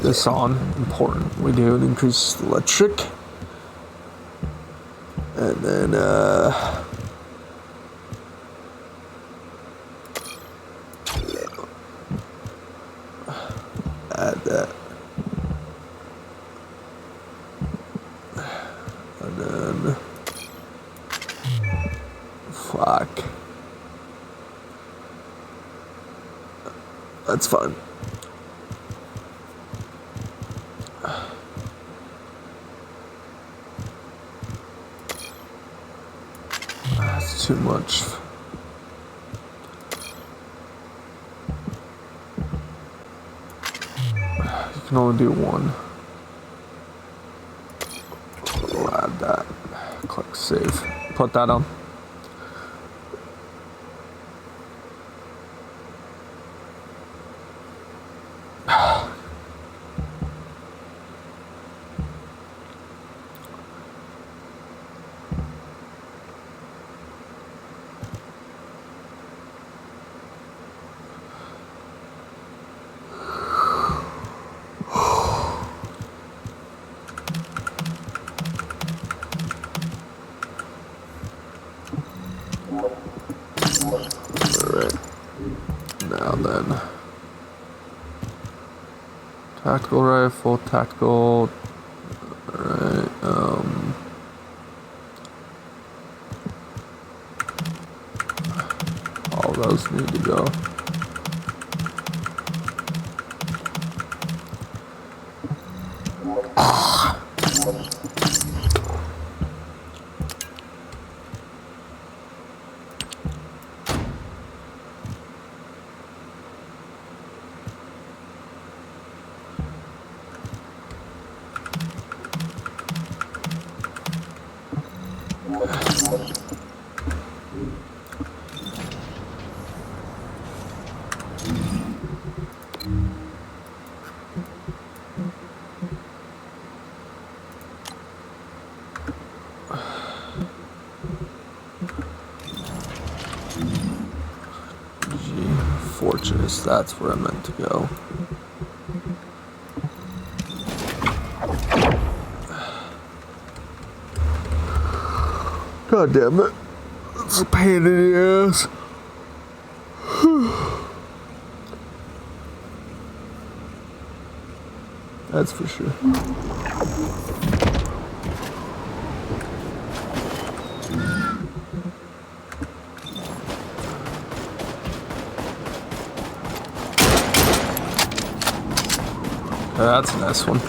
This on, important. We do an increased electric, and then add that, and then fuck. That's fine. That's too much. You can only do one. We'll add that. Click save. Put that on. Alright. Now then. Tactical rifle, tactical. Alright, all those need to go. Fortress, that's where I meant to go. God damn it. It's a pain in the ass. That's for sure. That's a nice one.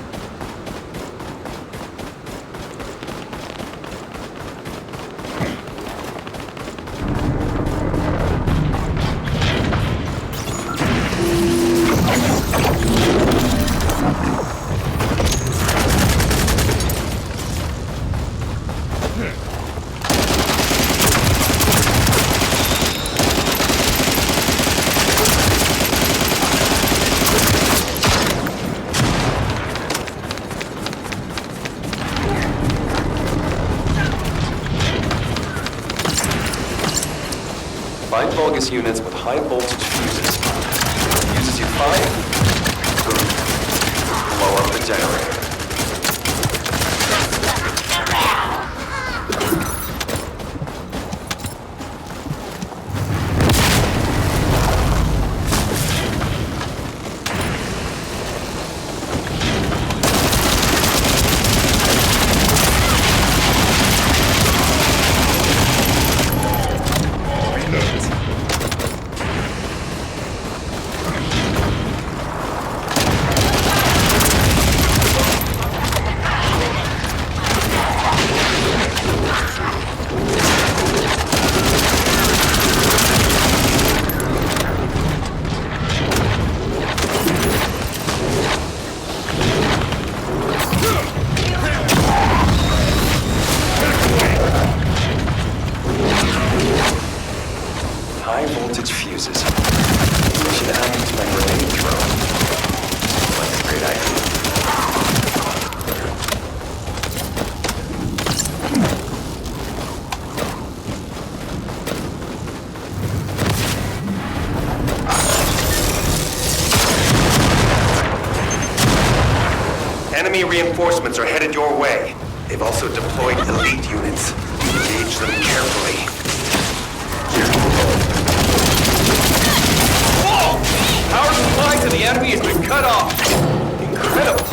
Find Vulgus units with high voltage fuses. Uses you 5? Boom. Blow up the generator. High voltage fuses. We should add them to my grenade throw. Like a great idea. Enemy reinforcements are headed your way. They've also deployed elite units. Engage them carefully. Power supply to the enemy has been cut off. Incredible.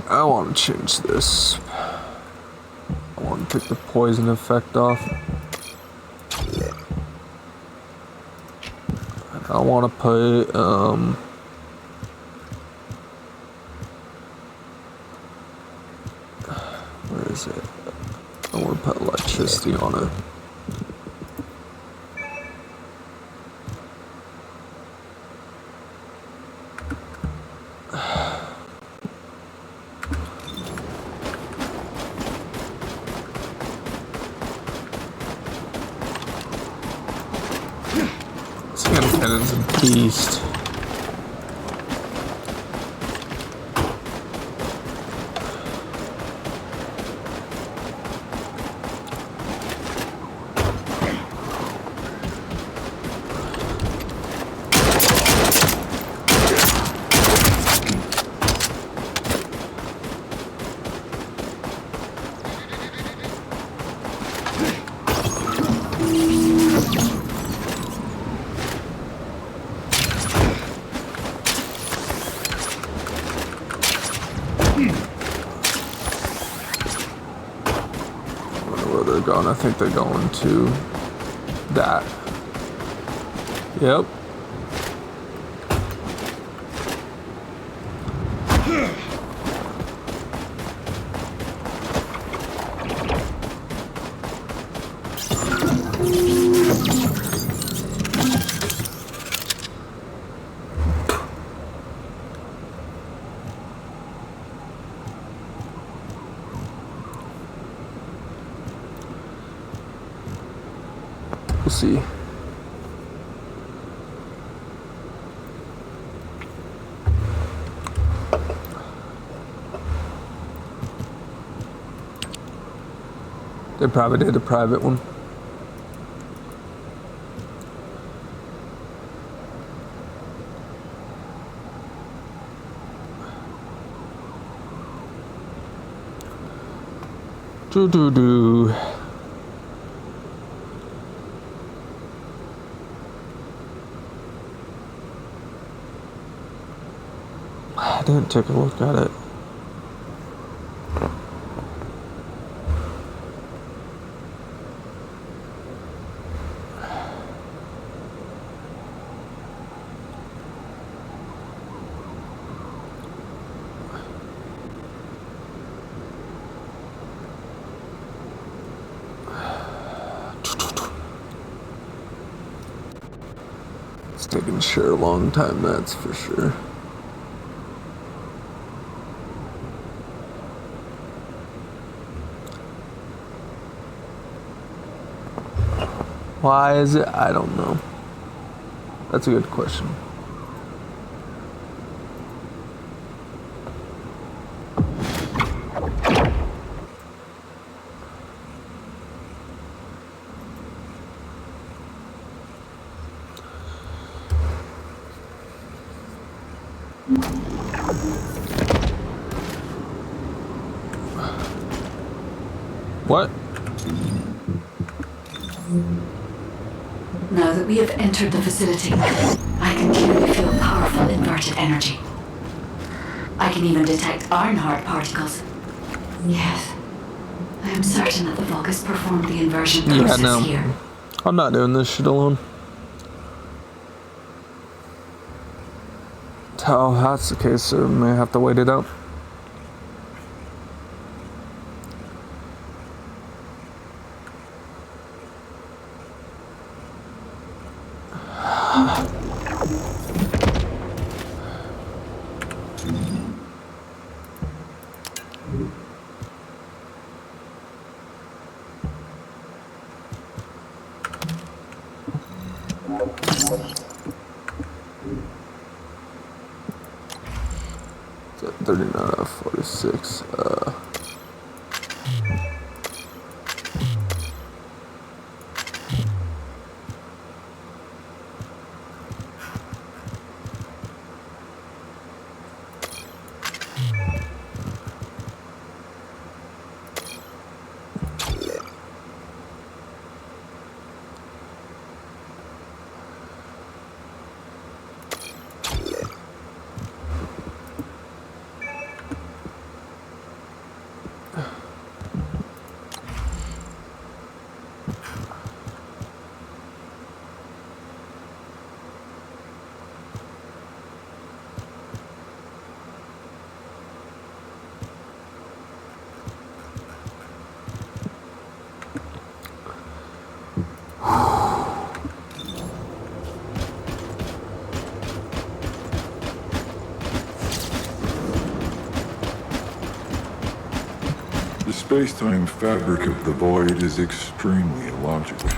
I want to change this. I want to take the poison effect off. I want to put, where is it? I want to put electricity on it. That is a beast. I think they're going to that. Yep. We'll see. They probably did a private one. Do. I didn't take a look at it. It's taking sure a long time, that's for sure. Why is it? I don't know. That's a good question. What? Now that we have entered the facility, I can clearly feel powerful inverted energy. I can even detect Ironheart particles. Yes, I am certain that the Vulgus performed the inversion process here. I'm not doing this shit alone. Oh, that's the case, so we may have to wait it out. It's at 39 out of 46. The space-time fabric of the void is extremely illogical.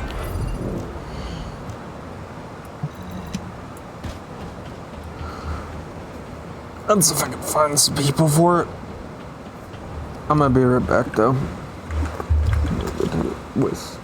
Let's see if I can find some people for it. I'm gonna be right back though. With.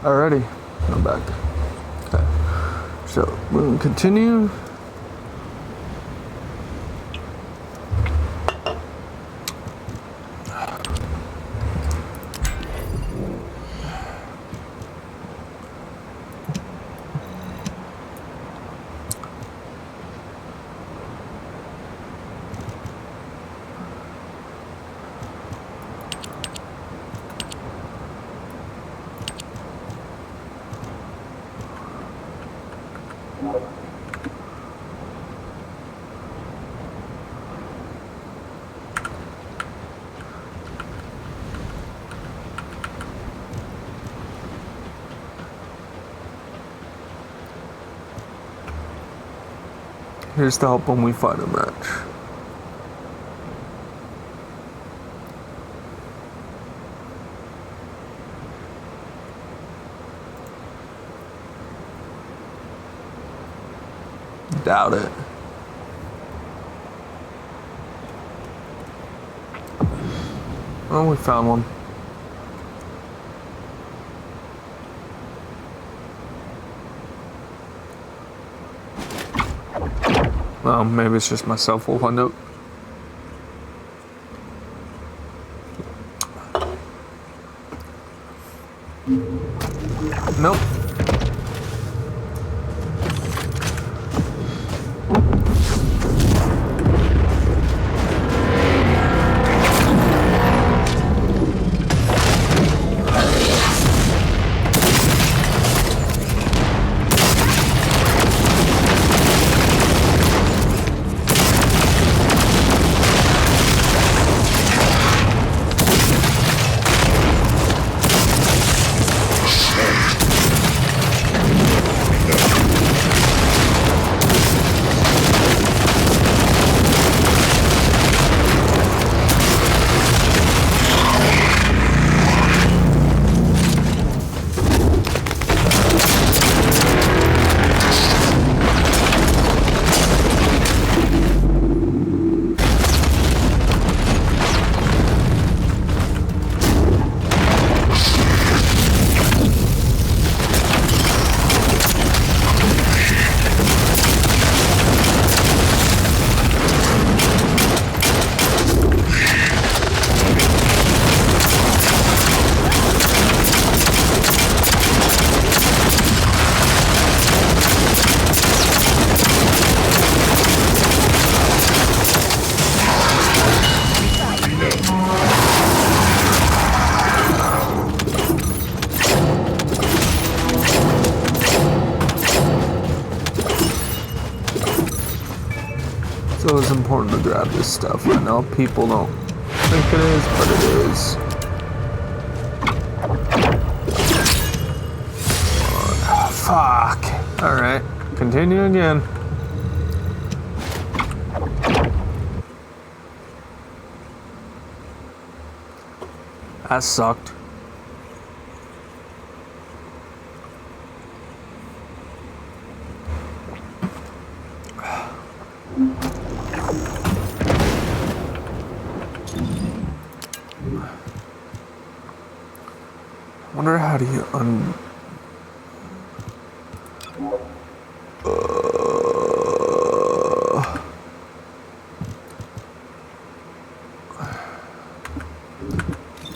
Alrighty, I'm back. Okay, so we'll continue. Here's to help when we fight a match. Doubt it. Oh, we found one. Well, maybe it's just myself. We'll find out. Nope. So it's important to grab this stuff. I know people don't think it is, but it is. Fuck. Alright, continue again. That sucked. Wonder how do you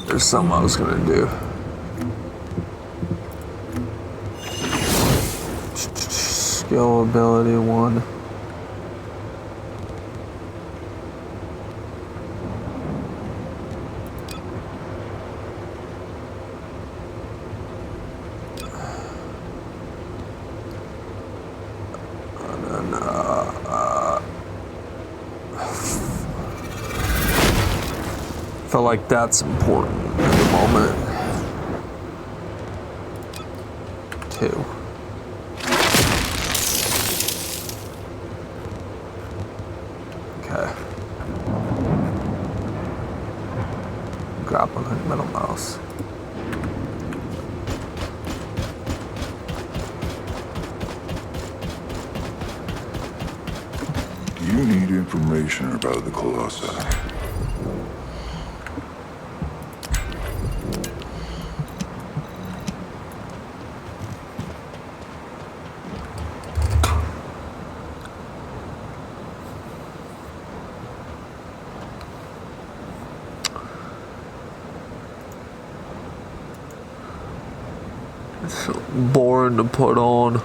There's something I was gonna do. Skill ability 1. feel like that's important at the moment. 2. Okay. Grappling hook, middle mouse. You need information about the Colossi. It's so boring to put on.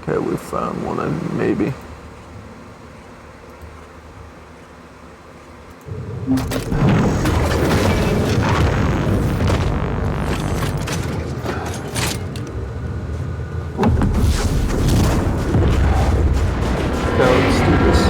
Okay, we found one, and maybe. Let's do this.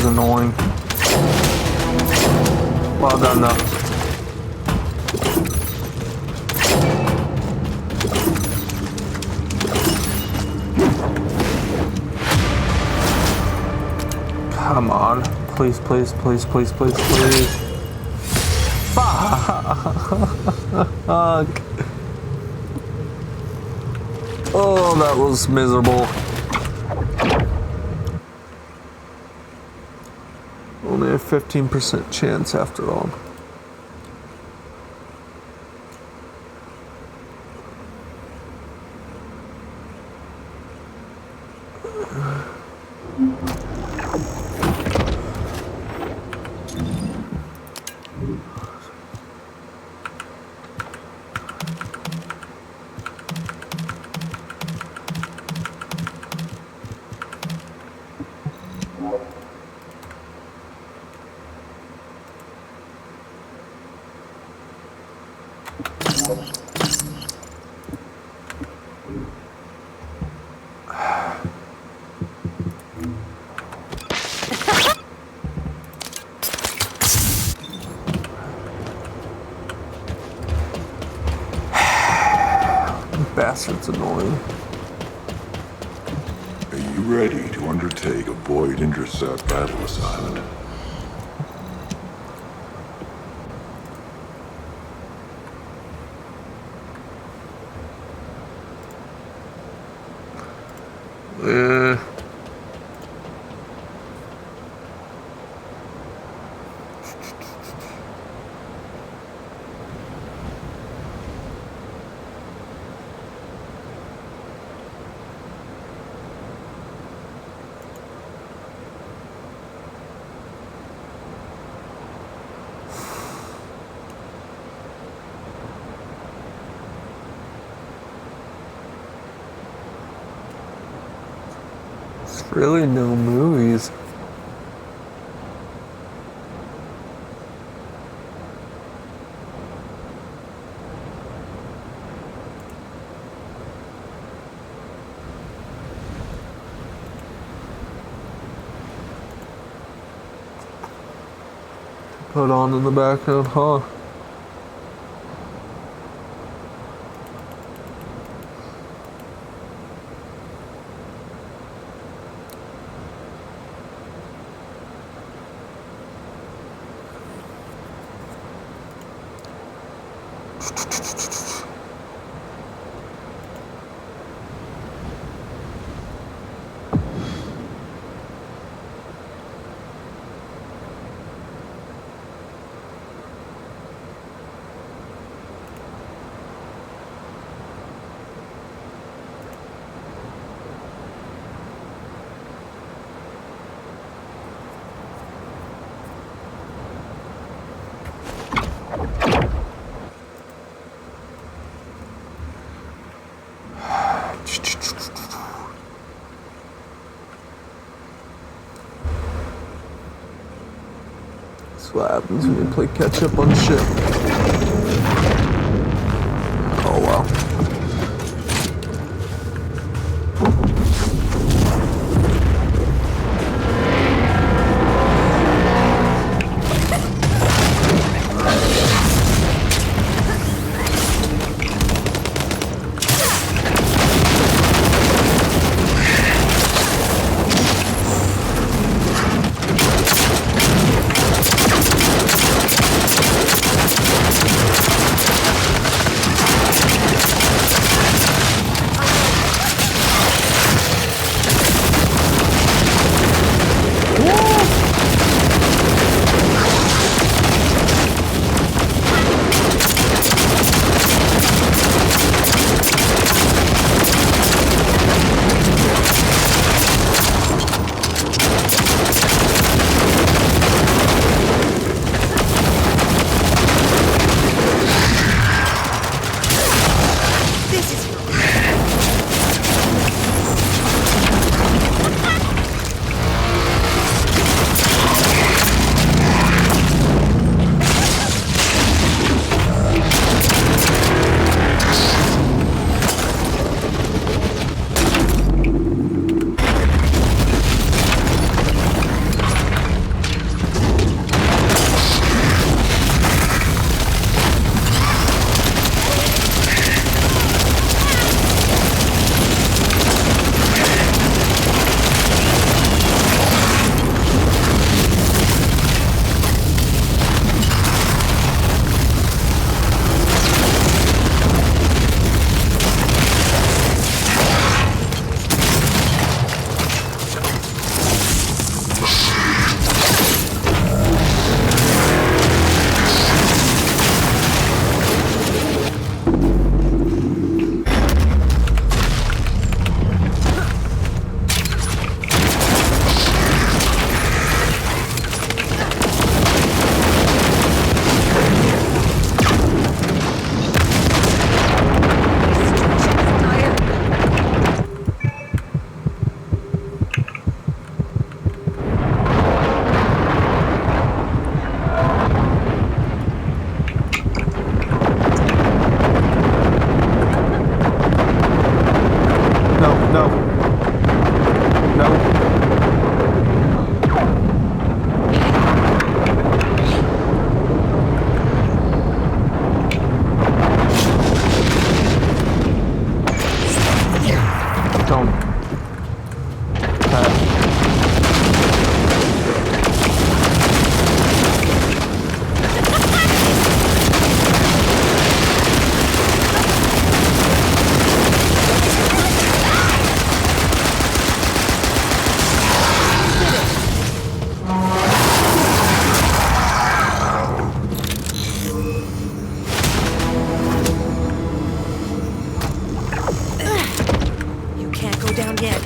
Annoying. Well done though. Come on. Please, please, please, please, please, please. Fuck. Oh, that was miserable. Only a 15% chance after all. bastard's annoying. Are you ready to undertake a Void Intercept battle assignment? Really no movies. Put on in the background, huh? That's what happens when you play catch up on shit. Oh well. down yet.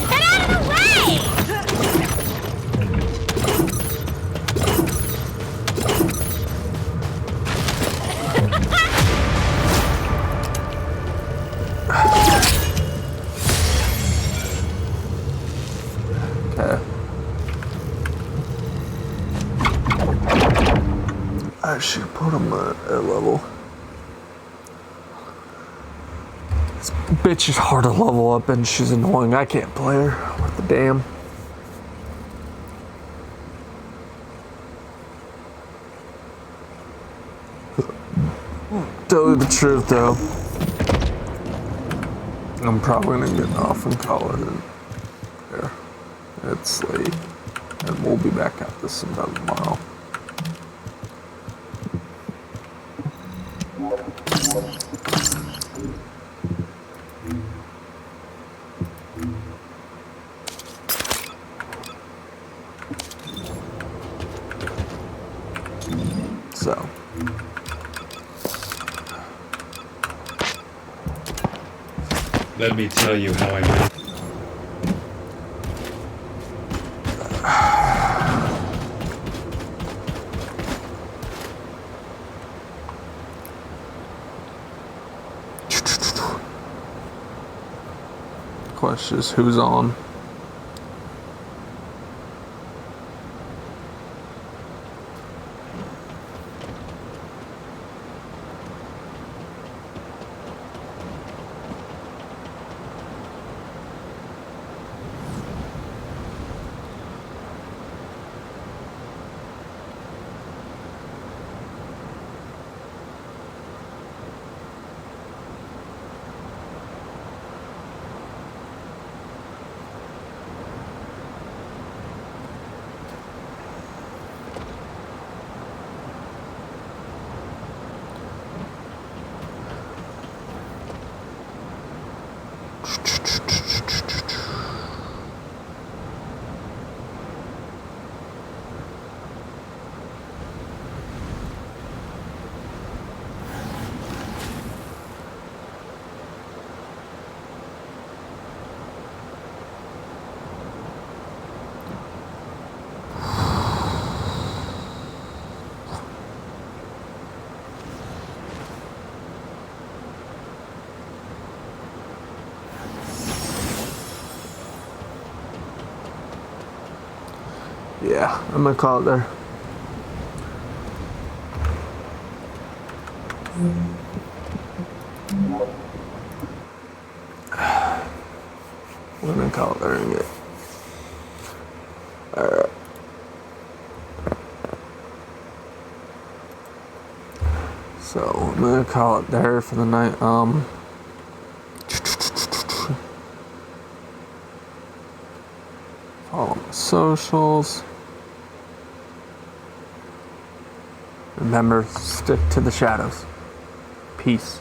Get out of the way! Okay. I should put him at air level. This bitch is hard to level up and she's annoying. I can't play her. What the damn? Tell you the truth though, I'm probably gonna get off and call it there. It's late, and we'll be back at this sometime tomorrow. So. Let me tell you how I met. Question is who's on? Yeah, I'm gonna call it there. We're gonna call it there and get. Alright. So I'm gonna call it there for the night. Follow my socials. Remember, stick to the shadows. Peace.